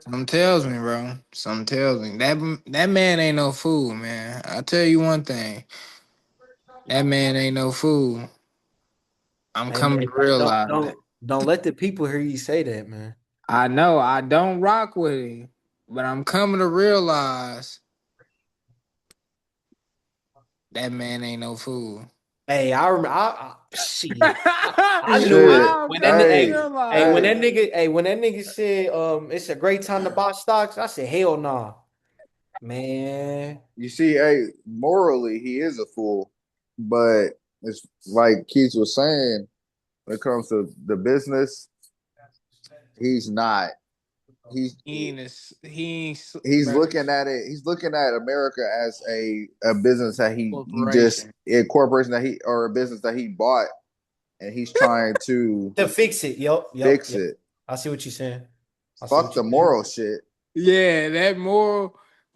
Something tells me, bro. Something tells me. That man ain't no fool, man. I'll tell you one thing. That man ain't no fool. I'm Hey coming man, to realize that. don't let the people hear you say that, man. I know I don't rock with him, but I'm coming to realize that man ain't no fool. Hey, I remember. Shit. I knew it Shit. I'm when that. coming to Hey, Hey, when realize. hey. that nigga. Hey, when that nigga said, it's a great time to buy stocks. I said, hell nah, man. You see, hey, morally, he is a fool. But it's like Keith was saying, when it comes to the business, he's not. He's He ain't, he's bro, looking at it. He's looking at America as a business that he just corporation. a corporation that he or a business that he bought, and he's trying to To fix it. Yep, yep, fix yep. it. I see what you're saying. I see Fuck what the you're saying. moral shit. Yeah, that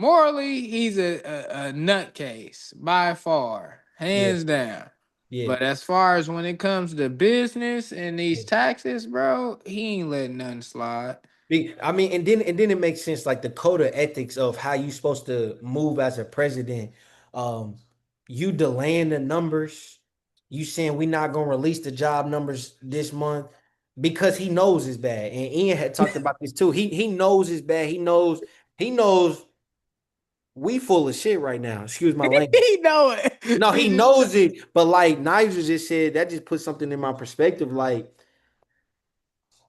morally, he's a nutcase by far, Yeah, hands down. yeah. But as far as when it comes to business and these Yeah. taxes, bro, he ain't letting nothing slide. I mean, and then it makes sense, like the code of ethics of how you supposed to move as a president. Um, you delaying the numbers, you saying we not gonna release the job numbers this month because he knows it's bad. And Ian had talked about this too. He knows it's bad. He knows we full of shit right now. Excuse my language. He know it. No, he He just knows it, but like Nigel just said, that just put something in my perspective. Like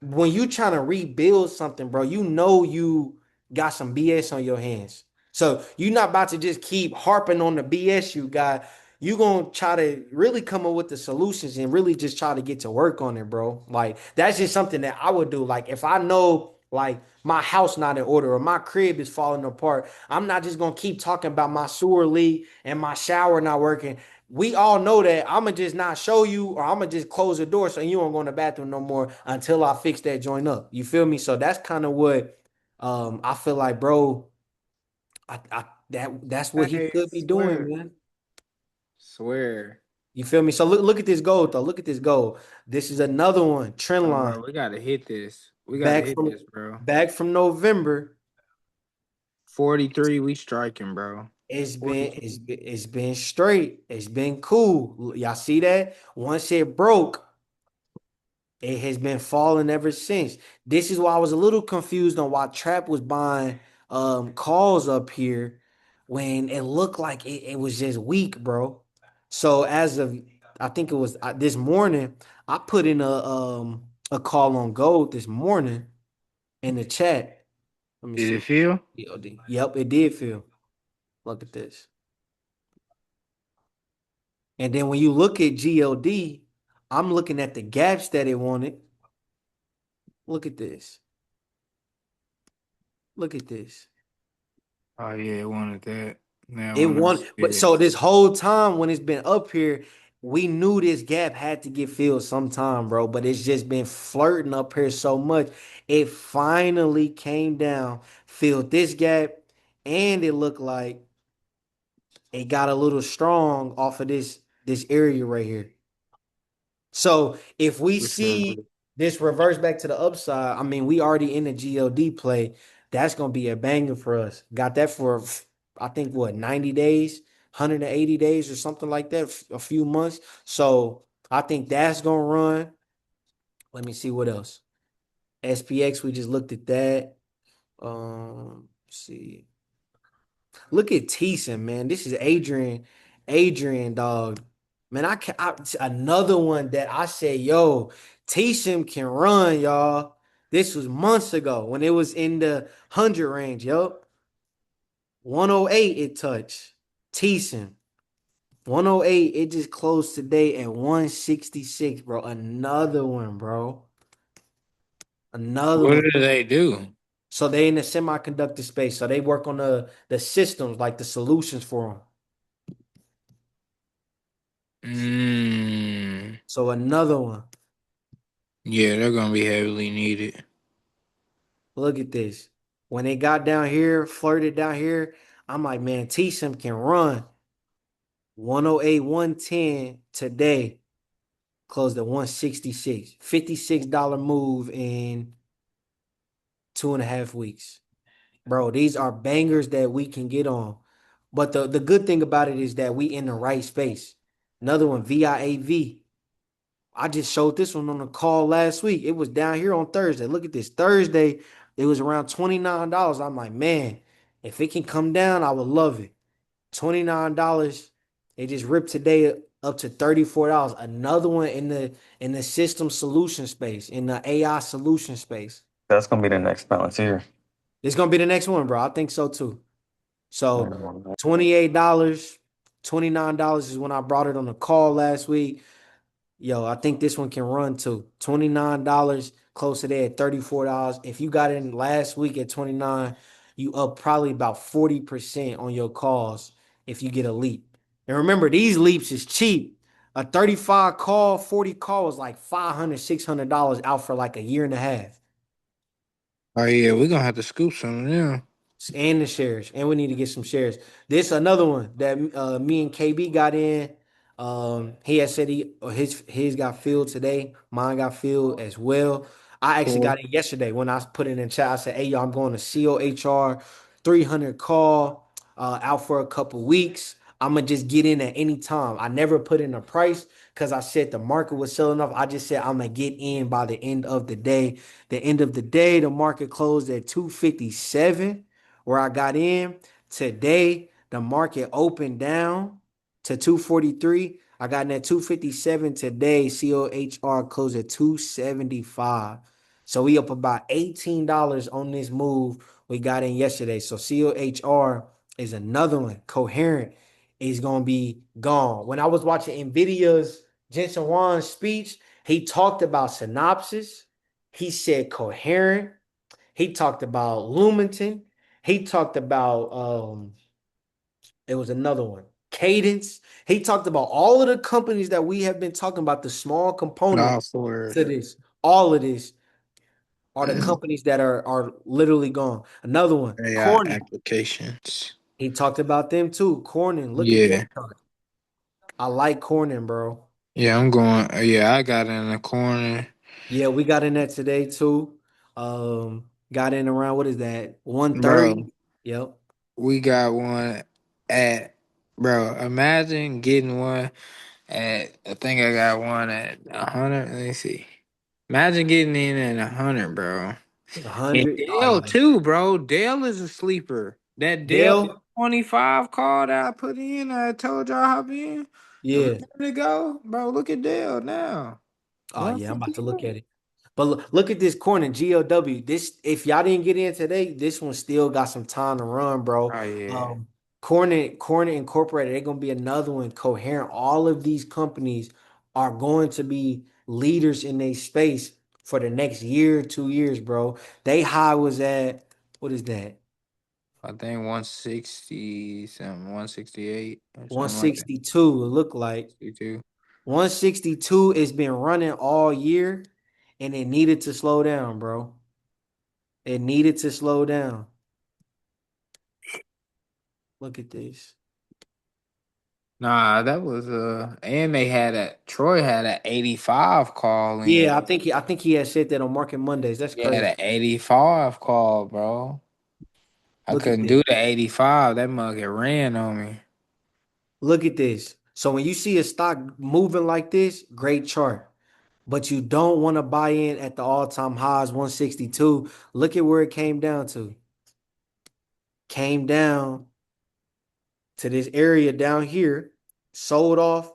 when you trying to rebuild something, bro, you know you got some BS on your hands. So you're not about to just keep harping on the BS you got. You gonna try to really come up with the solutions and really just try to get to work on it, bro. Like that's just something that I would do. Like if I know like my house not in order or my crib is falling apart, I'm not just gonna keep talking about my sewer leak and my shower not working. We all know that I'm gonna just not show you, or I'm gonna just close the door so you don't go in the bathroom no more until I fix that joint up. You feel me? So that's kind of what I feel like, bro, that's what he Hey, could be doing, swear, man. swear. You feel me? So look at this gold though. Look at this gold. This is another one, trend Oh, line. bro, we gotta hit this. We gotta Back hit from this, bro. back from November. 43, we striking, bro. It's been 43. it's been straight. It's been cool. Y'all see that? Once it broke, it has been falling ever since. This is why I was a little confused on why Trap was buying calls up here when it looked like it was just weak, bro. So as of I think it was this morning, I put in a call on gold this morning in the chat. Let me Did see. it feel? GLD. Yep, it did feel. Look at this. And then when you look at GLD, I'm looking at the gaps that it wanted. Look at this. Look at this. Oh yeah, it wanted that. Now It when I won, see but it. so this whole time when it's been up here, we knew this gap had to get filled sometime, bro. But it's just been flirting up here so much. It finally came down, filled this gap, and it looked like it got a little strong off of this area right here. So if we Which one? see this reverse back to the upside, I mean, we already in the GLD play. That's gonna be a banger for us. Got that for I think what 90 days, 180 days or something like that, a few months. So I think that's gonna run. Let me see what else. SPX, we just looked at that. Let's see. Look at Teeson, man. This is Adrian. Adrian, dog. Man, another one that I said, yo, Teeson can run, y'all. This was months ago when it was in the 100 range, yo. 108 it touched. Teeson. 108, it just closed today at 166, bro. Another one, bro. Another What one. did they do? So they in the semiconductor space. So they work on the systems, like the solutions for them. Mm, So another one. yeah, they're gonna be heavily needed. Look at this. When they got down here, flirted down here, I'm like, man, Taysom can run. 108, 110 today, closed at 166. $56 move in 2.5 weeks. Bro, these are bangers that we can get on. But the good thing about it is that we in the right space. Another one, VIAV. I just showed this one on the call last week. It was down here on Thursday. Look at this. Thursday, it was around $29. I'm like, man, if it can come down, I would love it. $29. It just ripped today up to $34. Another one in the system solution space, in the AI solution space. That's gonna be the next Palantir. It's gonna be the next one, bro. I think so too. So Mhm. $28, $29 is when I brought it on the call last week. Yo, I think this one can run too. $29, close to there at $34. If you got in last week at 29, you up probably about 40% on your calls if you get a leap. And remember, these leaps is cheap. A 35 call, 40 call is like $500, $600 out for like a year and a half. Oh yeah, we're gonna have to scoop some of them. And the shares, and we need to get some shares. This another one that me and KB got in. He had said his got filled today. Mine got filled as well. I actually Cool. got it yesterday when I put it in chat. I said, "Hey, yo, I'm going to COHR 300 call out for a couple weeks. I'm gonna just get in at any time. I never put in a price because I said the market was selling off. I just said I'm gonna get in by the end of the day. The end of the day, the market closed at 257 where I got in. Today, the market opened down to 243. I got in at 257 today. COHR closed at 275. So we up about $18 on this move we got in yesterday. So COHR is another one. Coherent is gonna be gone. When I was watching Nvidia's Jensen Huang's speech, he talked about synopsis. He said coherent. He talked about Lumenton. He talked about it was another one, Cadence. He talked about all of the companies that we have been talking about, the small Nah, components for to this. All of this are the companies that are literally gone. Another one, AI Corning. applications. He talked about them too. Corning, look at that Yeah. chart. I like Corning, bro. Yeah, I'm going. Yeah, I got in the corner. Yeah, we got in that today too. Got in around what is that? Bro, 130. Yep. we got one at, bro, imagine getting one at, I think I got one at 100. Let me see. Imagine getting in at 100, bro. And 100. Oh Dale, yeah. too, bro. Dale is a sleeper. That Dale Dell. 25 call that I put in, I told y'all how in a Yeah. minute ago. Bro, look at Dale now. Oh yeah, I'm about to look 158. at it. But look at this Corning GLW. This, if y'all didn't get in today, this one still got some time to run, bro. Oh, yeah. Um, Corning Incorporated, they're gonna be another one. Coherent. All of these companies are going to be leaders in their space for the next year, 2 years, bro. They high was at what is that? I think 160 something, 168 or something like that. 162. It look like 62. 162 has been running all year, and it needed to slow down, bro. It needed to slow down. Look at this. Nah, that was and they had a Troy had an 85 call in. Yeah, I think he had said that on Market Mondays. That's He had crazy. an 85 call, bro. I Look at couldn't this. do the 85. That mug had ran on me. Look at this. So when you see a stock moving like this, great chart. But you don't want to buy in at the all-time highs, 162. Look at where it came down to. Came down to this area down here, sold off,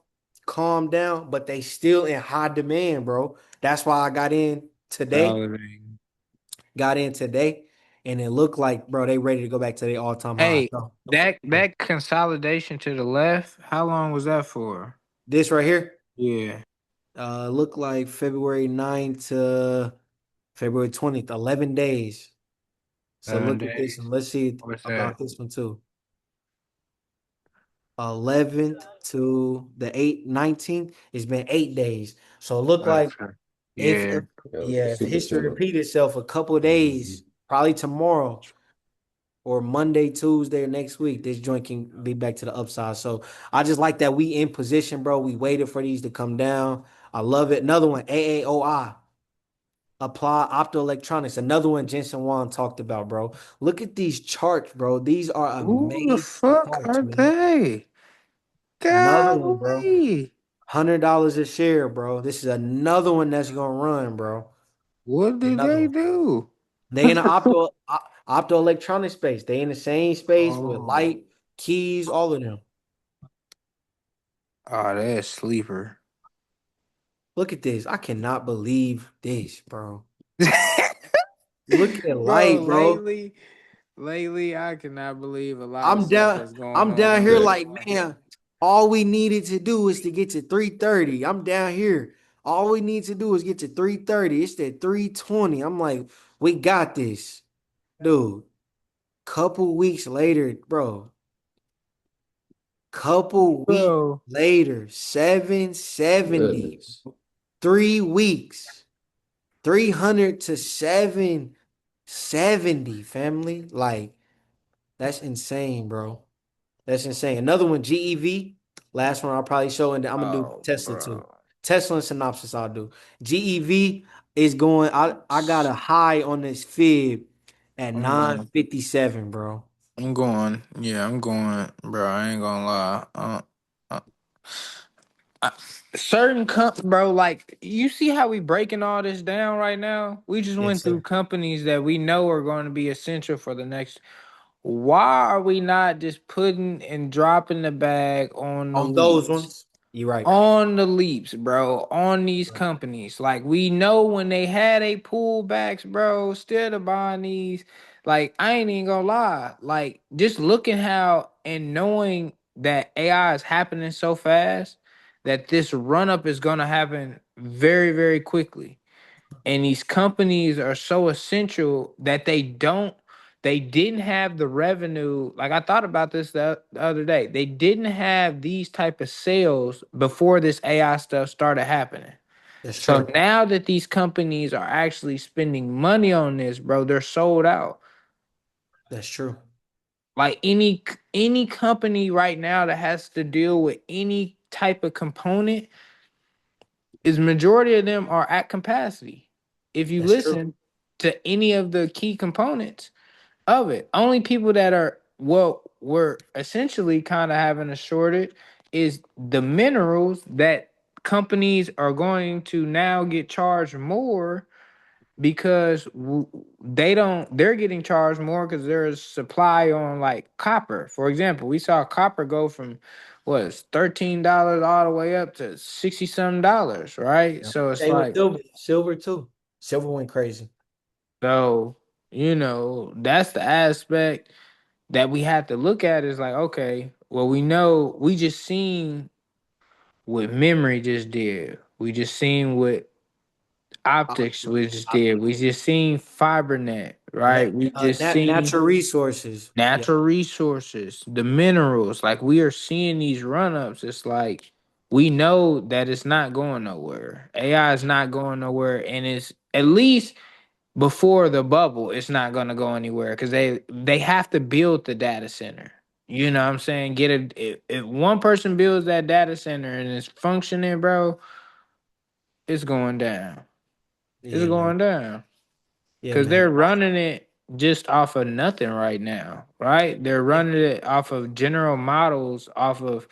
calmed down, but they still in high demand, bro. That's why I got in today. Validating. Got in today, and it looked like, bro, they ready to go back to their all-time high. Hey, So, that consolidation to the left, how long was that for? this right here, Yeah, looked like February 9th to February 20th, 11 days. So 7 look at this, days. and let's see What's that? about this one too. 11th to the 8th, 19th, it's been 8 days. So it looked like Okay. if, Yeah. if Yeah, yeah, if super history setup. repeat itself a couple of Mhm. days, probably tomorrow or Monday, Tuesday, or next week, this joint can be back to the upside. So I just like that we in position, bro. We waited for these to come down. I love it. Another one, AAOI, Apply Optoelectronics. Another one Jensen Wang talked about, bro. Look at these charts, bro. These are Who the amazing fuck charts, are man. they? Another one, bro. Golly. $100 a share, bro. This is another one that's gonna run, bro. What did Another they one. do? They in the optoelectronic space. They in the same space with Oh, light, keys, all of them. oh, that's sleeper. Look at this. I cannot believe this, bro. Look at Bro, light, bro. lately, I cannot believe a lot of I'm stuff down. that's going I'm on down in here real Yeah. like, life. man, all we needed to do is to get to 330. I'm down here. All we need to do is get to 330. It's at 320. I'm like, we got this. Dude, couple weeks later, bro. Couple weeks Bro, later, 770. Goodness. 3 weeks. 300 to 770, family. Like, that's insane, bro. That's insane. Another one, GEV. Last one I'll probably show, and then I'm gonna do oh, Tesla too. bro. Tesla and synopsis I'll do. GEV is going. I got a high on this fib at I'm going. 957, bro. I'm going. Yeah, I'm going, bro. I ain't gonna lie. Uh, uh, certain bro, like you see how we breaking all this down right now. We just Yes, went through sir. companies that we know are going to be essential for the next. Why are we not just putting and dropping the bag on the On those leaps? ones, you're right. On the leaps, bro, on these Right. companies. Like we know when they had a pullbacks, bro, still to buying these. Like I ain't even gonna lie. Like just looking how and knowing that AI is happening so fast that this run up is gonna happen very, very quickly, and these companies are so essential that they didn't have the revenue. Like I thought about this the other day, they didn't have these type of sales before this AI stuff started happening. That's So true. now that these companies are actually spending money on this, bro, they're sold out. That's true. Like any company right now that has to deal with any type of component, is majority of them are at capacity. If you That's true. listen to any of the key components of it, only people that are well, we're essentially kind of having a shortage is the minerals that companies are going to now get charged more because they don't they're getting charged more because there's supply on like copper. For example, we saw copper go from was $13 all the way up to 60 some dollars, right? Yeah. So it's Same with like, silver. Silver too. Silver went crazy. so that's the aspect that we have to look at is like, okay, well, we know we just seen what memory just did. We just seen what optics we just did. We just seen fibernet, right? We just seen Natural resources. Yeah. natural resources, the minerals. Like we are seeing these run ups. It's like we know that it's not going nowhere. AI is not going nowhere, and it's at least before the bubble, it's not going to go anywhere because they have to build the data center. You know what I'm saying? If one person builds that data center and it's functioning, bro, it's going down. It's Yeah, man. going down. Yeah, Because man. they're running it just off of nothing right now, right? They're running it off of general models, off of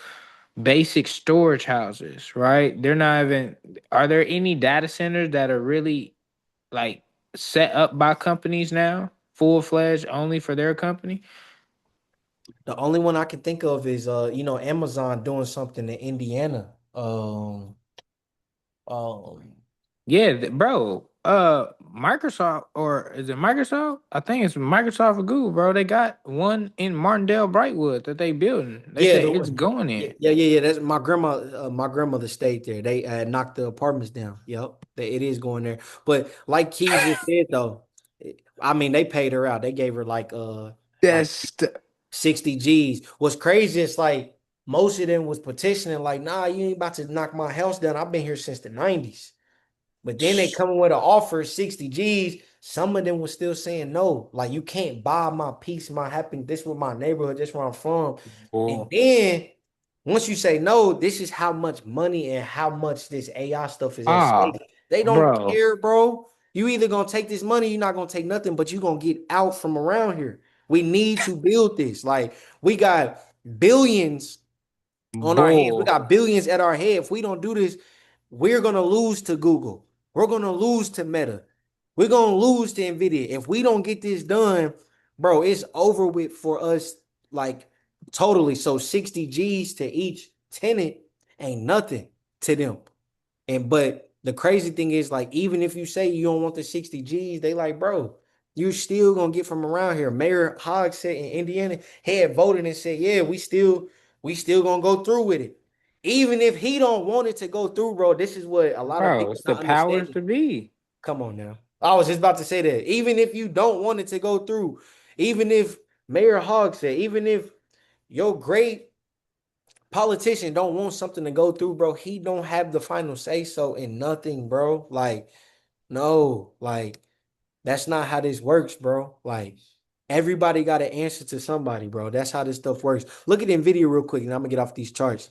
basic storage houses, right? They're not even, are there any data centers that are really like set up by companies now, full fledged only for their company? The only one I can think of is Amazon doing something in Indiana. Um Yeah, bro. Microsoft, or is it Microsoft? I think it's Microsoft or Google, bro. They got one in Martindale Brightwood that they building. They yeah, say the it's one. going Yeah, in. yeah, yeah, yeah. That's my grandma. My grandmother stayed there. They knocked the apartments down. Yep, it is going there. But like Keys just said though, I mean they paid her out. They gave her like That's 60 G's. What's crazy is like most of them was petitioning, like, nah, you ain't about to knock my house down. I've been here since the 90s. But then they come with an offer, 60 G's. Some of them was still saying no. Like, you can't buy my peace, my happiness. This was my neighborhood, this where I'm from. And bull, then once you say no, this is how much money and how much this AI stuff is at ah, stake. They don't bro, care, bro. You either gonna take this money, you're not gonna take nothing, but you're gonna get out from around here. We need to build this. Like, we got billions on our heads. We bull, got billions at our head. If we don't do this, we're gonna lose to Google. We're gonna lose to Meta. We're gonna lose to Nvidia. If we don't get this done, bro, it's over with for us. Like totally. So 60 G's to each tenant ain't nothing to them. And but the crazy thing is, like, even if you say you don't want the 60 G's, they like, bro, you're still gonna get from around here. Mayor Hogg said in Indiana, he had voted and said, yeah, we still gonna go through with it. Even if he don't want it to go through, bro, this is what a lot of bro. people It's the not powers understanding. to be, Come on now. I was just about to say that. Even if you don't want it to go through, even if Mayor Hogg said, even if your great politician don't want something to go through, bro, he don't have the final say so in nothing, bro. Like, no, like that's not how this works, bro. Like everybody got to answer to somebody, bro. That's how this stuff works. Look at Nvidia real quick, and I'm gonna get off these charts.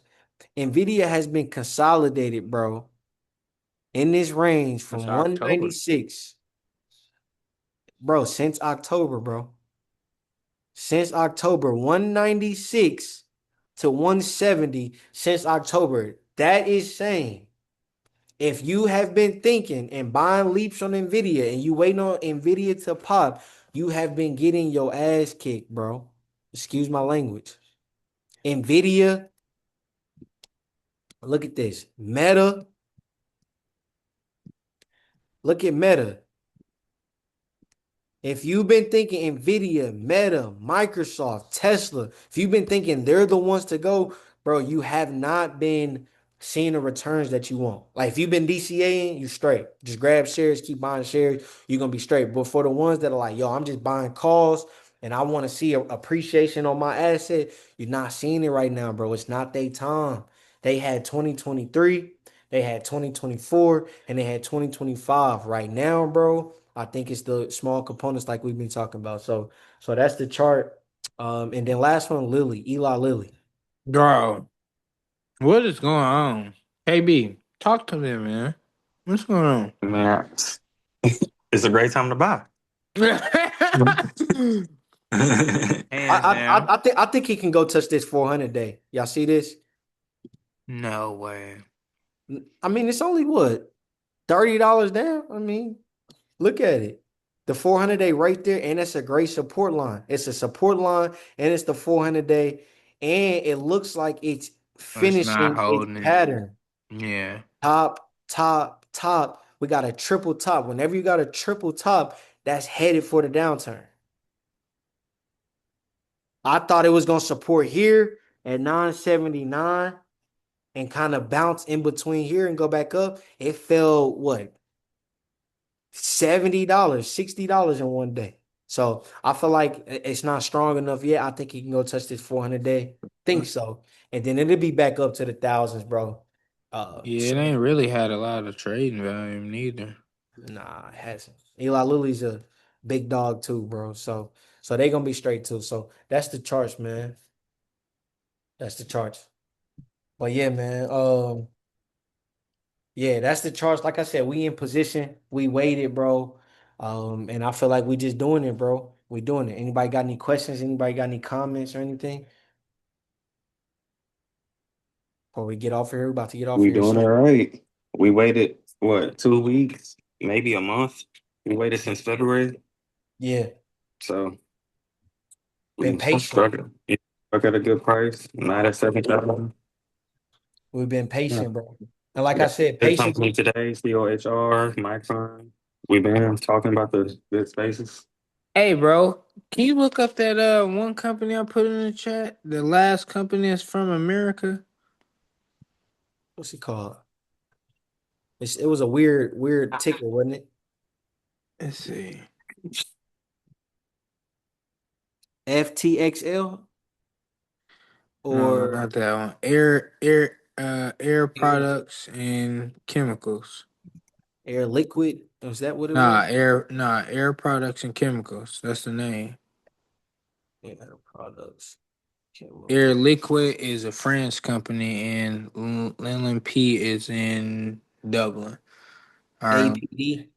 Nvidia has been consolidated, bro, in this range it's from October. 196, bro, since October, bro. Since October, 196 to 170 since October. That is saying if you have been thinking and buying leaps on Nvidia and you waiting on Nvidia to pop, you have been getting your ass kicked, bro. Excuse my language. Nvidia, look at this. Meta, look at Meta. If you've been thinking Nvidia, Meta, Microsoft, Tesla, if you've been thinking they're the ones to go, bro, you have not been seeing the returns that you want. Like if you've been DCAing, you straight. Just grab shares, keep buying shares, you're gonna be straight. But for the ones that are like, yo, I'm just buying calls and I want to see a appreciation on my asset, you're not seeing it right now, bro. It's not their time. They had 2023. They had 2024 and they had 2025. Right now, bro, I think it's the small components like we've been talking about. So that's the chart. And then last one, Lilly, Eli Lilly. Bro, what is going on? KB, talk to me, man. What's going Man, it's a great time to buy. on? I Hands I down. I think he can go touch this 400 day. Y'all see this? No way. I mean, it's only what $30 down. I mean, look at it. The 400 day right there, and it's a great support line. It's a support line, and it's the 400 day, and it looks like it's It's not finishing its holding it. pattern. Yeah. Top, top, top. We got a triple top. Whenever you got a triple top, that's headed for the downturn. I thought it was gonna support here at 979 and kind of bounce in between here and go back up. It fell what $70, $60 in one day. So I feel like it's not strong enough yet. I think he can go touch this 400 day. Think so. And then it'll be back up to the thousands, bro. Yeah, it So ain't really had a lot of trading value neither. nah, it hasn't. Eli Lilly's a big dog too, bro. So they gonna be straight too. So that's the charts, man. That's the charts. But yeah, man. Yeah, that's the charts. Like I said, we in position. We waited, bro. And I feel like we just doing it, bro. We doing it. Anybody got any questions? Anybody got any comments or anything? Before we get off here, we're about to get off We here doing all soon. right. We waited what 2 weeks, maybe a month. We waited since February, Yeah, so been we patient. struck it. Struck at a good price, 9 at 7,000. We've been Yeah, patient, bro. And like we I got said, this patience. company today, COHR, Micron. We've been talking about the good spaces. Hey, bro, can you look up that one company I put in the chat? The last company that's from America. What's it called? It was a weird ticker, wasn't it? Let's see. FTXL No, or not that one. Air Air, products and chemicals. Air Liquid. Was that what it was? Air products and chemicals. That's the name. Air Products. Air Chemical. Liquid is a French company, and LNP is in Dublin, Ireland. APD.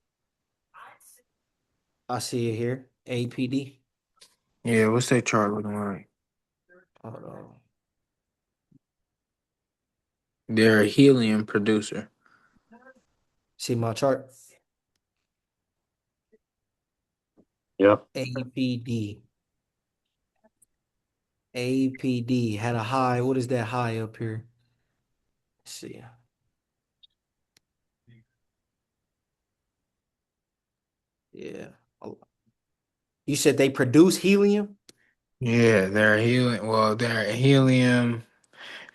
I see it here. APD. Yeah, what's that chart looking like? Hold on. They're a helium producer. See my chart? Yep. APD. APD had a high. What is that high up here? Let's see. Yeah. Oh, you said they produce helium? Yeah, they're a helium. Well, they're a helium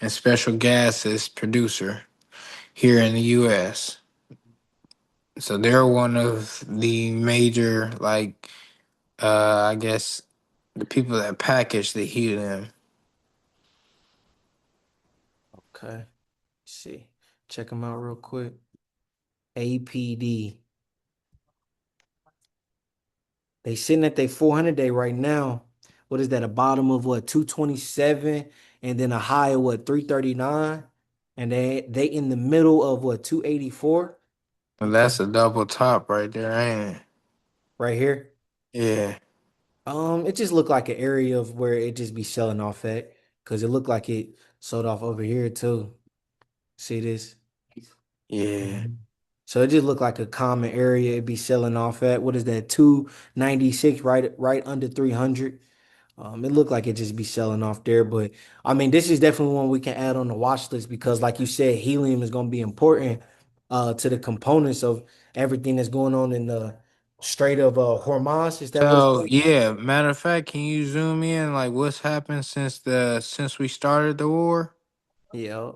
and special gases producer here in the U.S. So they're one of the major, like, I guess, the people that package the helium. Okay. Let's see. Check them out real quick. APD. They sitting at their 400 day right now. What is that? A bottom of what? 227 and then a high of what? 339. And they in the middle of what? 284. And Okay. that's a double top right there, ain't it? Right here. Yeah, It just looked like an area of where it just be selling off at, because it looked like it sold off over here too. See this? yeah. Mhm. So it just looked like a common area it'd be selling off at. What is that? 296, right under 300. It looked like it just be selling off there, but I mean, this is definitely one we can add on the watch list because, like you said, helium is going to be important to the components of everything that's going on in the Strait of Hormuz. Is that what it's So called? yeah, matter of fact, can you zoom in like what's happened since we started the war? Yeah,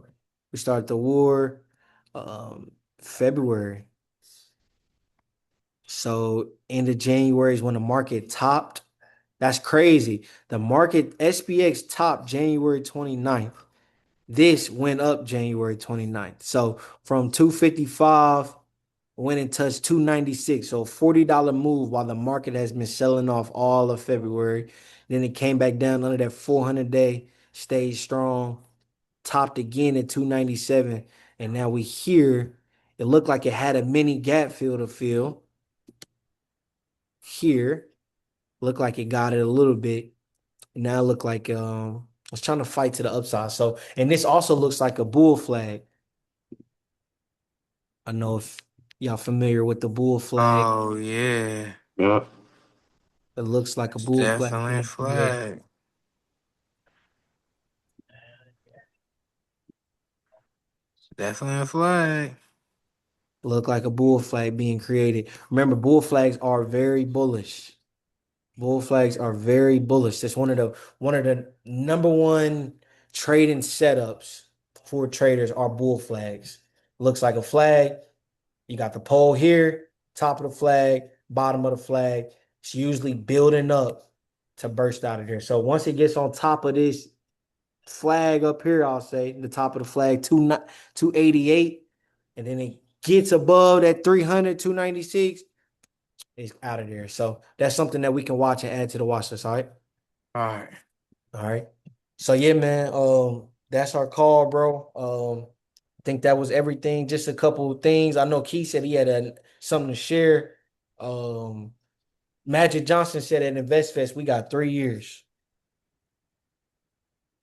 we started the war, February. So end of January is when the market topped. That's crazy. The market SPX topped January 29th. This went up January 29th. So from 255 went and touched 296. So $40 move while the market has been selling off all of February. Then it came back down under that 400 day, stayed strong, topped again at 297. And now we here. It looked like it had a mini gap fill to fill here. Looked like it got it a little bit. Now it looked like it's trying to fight to the upside. So, and this also looks like a bull flag. I know if y'all familiar with the bull flag. Oh yeah, Yeah. It looks like a it's bull flag. definitely a Yeah. flag. Definitely a flag. Look like a bull flag being created. Remember, bull flags are very bullish. Bull flags are very bullish. That's one of the number one trading setups for traders are bull flags. Looks like a flag. You got the pole here, top of the flag, bottom of the flag. It's usually building up to burst out of there. So once it gets on top of this flag up here, I'll say the top of the flag, 288, and then it gets above that 300, 296, it's out of there. So that's something that we can watch and add to the watch list. All right. All right. All right. So yeah, man. That's our call, bro. I think that was everything. Just a couple of things. I know Keith said he had something to share. Um, Magic Johnson said at InvestFest, we got 3 years.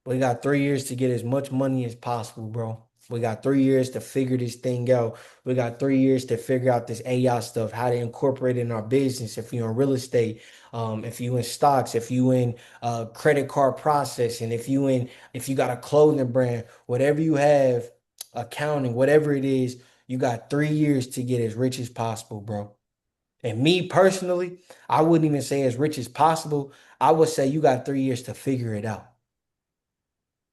We got 3 years to get as much money as possible, bro. We got 3 years to figure this thing out. We got 3 years to figure out this AI stuff, how to incorporate it in our business. If you're in real estate, if you in stocks, if you in credit card processing, if you got a clothing brand, whatever you have, accounting, whatever it is, you got 3 years to get as rich as possible, bro. And me personally, I wouldn't even say as rich as possible. I would say you got 3 years to figure it out.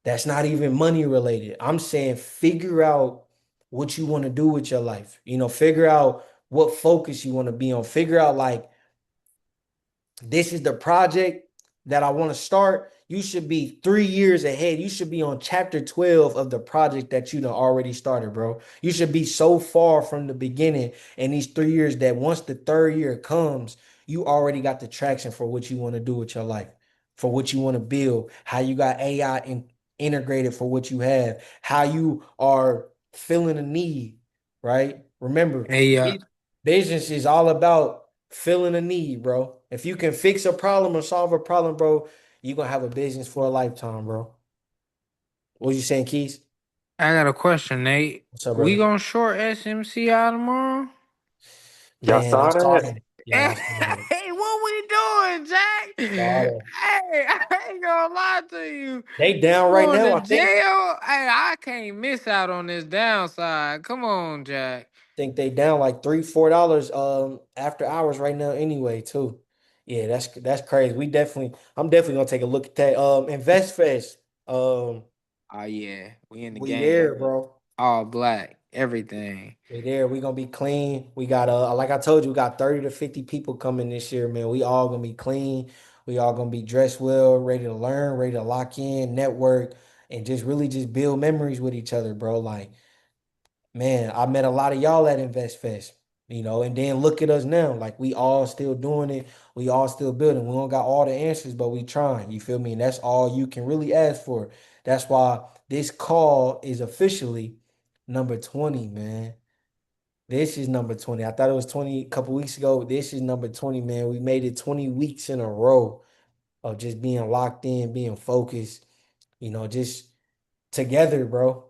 That's not even money related. I'm saying figure out what you want to do with your life. Figure out what focus you want to be on. Figure out like this is the project that I want to start. You should be 3 years ahead. You should be on chapter 12 of the project that you done already started, bro. You should be so far from the beginning in these 3 years that once the third year comes, you already got the traction for what you want to do with your life, for what you want to build, how you got AI integrated for what you have, how you are filling a need, right? Remember, Hey, business is all about filling a need, bro. If you can fix a problem or solve a problem, bro, you're gonna have a business for a lifetime, bro. What you saying, Keys? I got a question, Nate. What's up, We brother? gonna short SMCI tomorrow? Y'all Man, I saw saw that? that. Yeah, I saw that. Hey, what we doing, Jack? Saw Hey, that. I ain't gonna lie to you. They We down right going now. to I think. jail? Hey, I can't miss out on this downside. Come on, Jack. Think they down like $3, $4 after hours right now anyway, too. Yeah, that's crazy. I'm definitely gonna take a look at that. InvestFest. Oh yeah, we in the We there, game. bro. All black, everything. We there. We gonna be clean. We got like I told you, we got 30 to 50 people coming this year, man. We all gonna be clean. We all gonna be dressed well, ready to learn, ready to lock in, network, and just really just build memories with each other, bro. Like, man, I met a lot of y'all at Invest Fest, and then look at us now. Like we all still doing it. We all still building. We don't got all the answers, but we trying. You feel me? And that's all you can really ask for. That's why this call is officially number 20, man. This is number 20. I thought it was 20 a couple weeks ago. This is number 20, man. We made it 20 weeks in a row of just being locked in, being focused, just together, bro.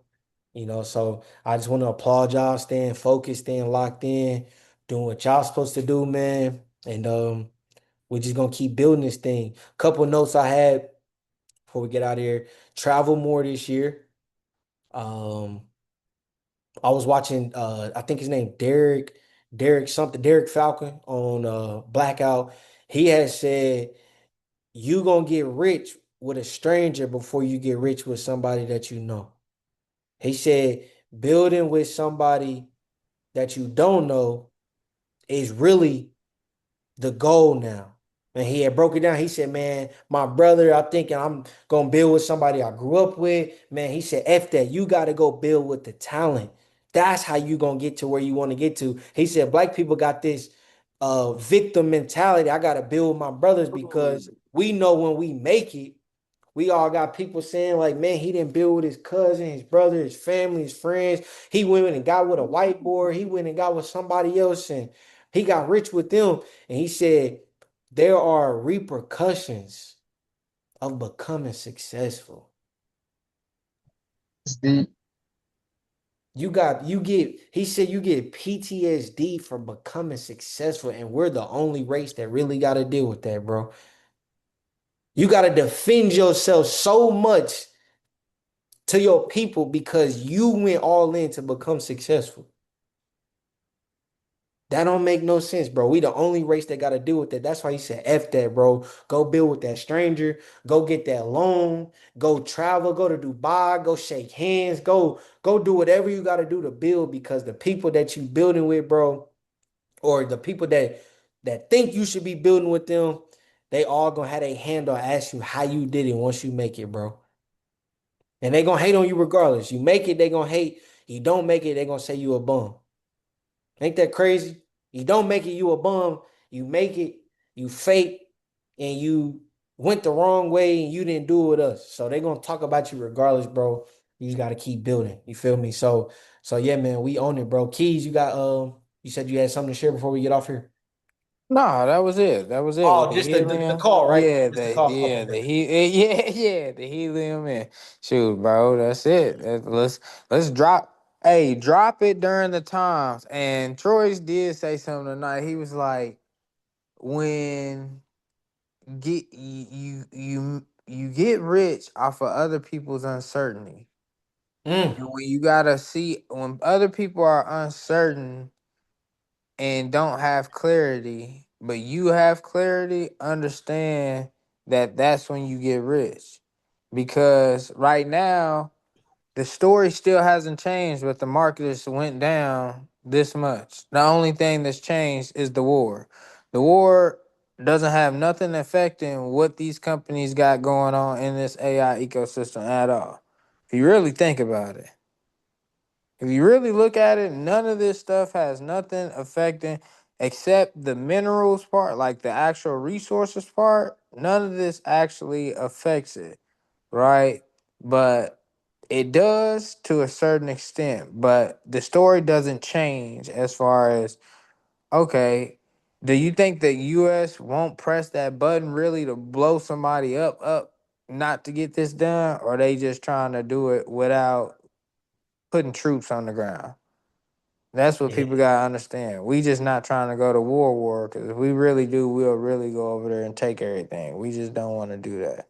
So I just want to applaud y'all staying focused, staying locked in, doing what y'all supposed to do, man. And we're just gonna keep building this thing. Couple notes I had before we get out of here. Travel more this year. Um, I was watching I think his name Derek Falcon on Blackout. He has said you gonna get rich with a stranger before you get rich with somebody that you know. He said building with somebody that you don't know is really the goal now. And he had broke it down. He said, man, my brother, I'm thinking I'm gonna build with somebody I grew up with. Man, he said, F that, you gotta go build with the talent. That's how you gonna get to where you want to get to. He said, black people got this victim mentality. I gotta build with my brothers because we know when we make it, we all got people saying, like, man, he didn't build with his cousin, his brother, his family, his friends. He went and got with a whiteboard. He went and got with somebody else and he got rich with them. And he said, there are repercussions of becoming successful. See, He said you get PTSD for becoming successful, and we're the only race that really got to deal with that, bro. You got to defend yourself so much to your people because you went all in to become successful. That don't make no sense, bro. We the only race that got to deal with that. That's why he said, F that, bro. Go build with that stranger. Go get that loan. Go travel. Go to Dubai. Go shake hands. Go do whatever you got to do to build because the people that you building with, bro, or the people that think you should be building with them, they all gonna have a hand or ask you how you did it once you make it, bro. And they gonna hate on you regardless. You make it, they gonna hate. You don't make it, they gonna say you a bum. Ain't that crazy? You don't make it, you a bum. You make it, you fake, and you went the wrong way and you didn't do it with us. So they gonna talk about you regardless, bro. You just gotta keep building. You feel me? So yeah, man, we own it, bro. Keys, you said you had something to share before we get off here. No, that was it. That was it with Oh, the just the helium. call, right? Yeah, Just the call. Okay, the great. he yeah, yeah, the helium and shoot, bro. That's it. Let's drop. Hey, drop it during the times. And Troy's did say something tonight. He was like, when you get rich off of other people's uncertainty. Mm, And when you gotta see when other people are uncertain and don't have clarity, but you have clarity, understand that that's when you get rich. Because right now, the story still hasn't changed, but the market just went down this much. The only thing that's changed is the war. The war doesn't have nothing affecting what these companies got going on in this AI ecosystem at all. If you really think about it. If you really look at it, none of this stuff has nothing affecting except the minerals part, like the actual resources part. None of this actually affects it, right? But it does to a certain extent. But the story doesn't change as far as, okay, do you think the US won't press that button really to blow somebody up, not to get this done? Or are they just trying to do it without putting troops on the ground? That's what yeah, people gotta understand. We just not trying to go to war, because if we really do, we'll really go over there and take everything. We just don't want to do that.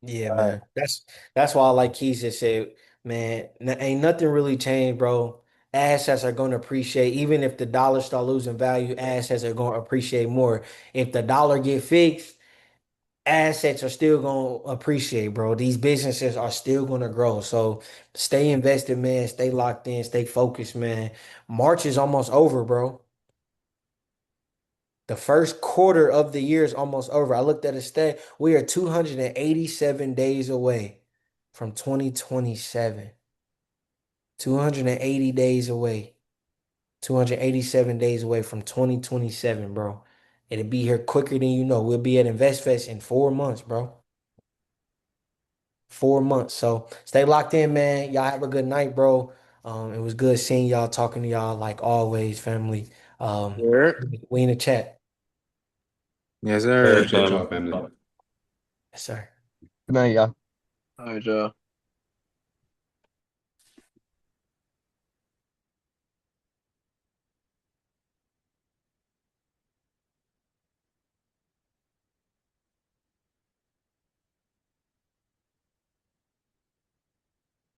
yeah, Right. man. That's why I like Keys just said, man, ain't nothing really changed, bro. Assets are gonna appreciate, even if the dollar start losing value, assets are gonna appreciate more. If the dollar get fixed, assets are still gonna appreciate, bro. These businesses are still gonna grow. So stay invested, man. Stay locked in, stay focused, man. March is almost over, bro. The first quarter of the year is almost over. I looked at a stat. We are 287 days away from 2027. 280 days away. 287 days away from 2027, bro. It'll be here quicker than you know. We'll be at InvestFest in 4 months, bro. 4 months. So stay locked in, man. Y'all have a good night, bro. It was good seeing y'all, talking to y'all like always, family. Um, Yeah. we in the chat. Yes, All sir. right, catch y'all, family. Yes, sir. good night, y'all. All right, y'all.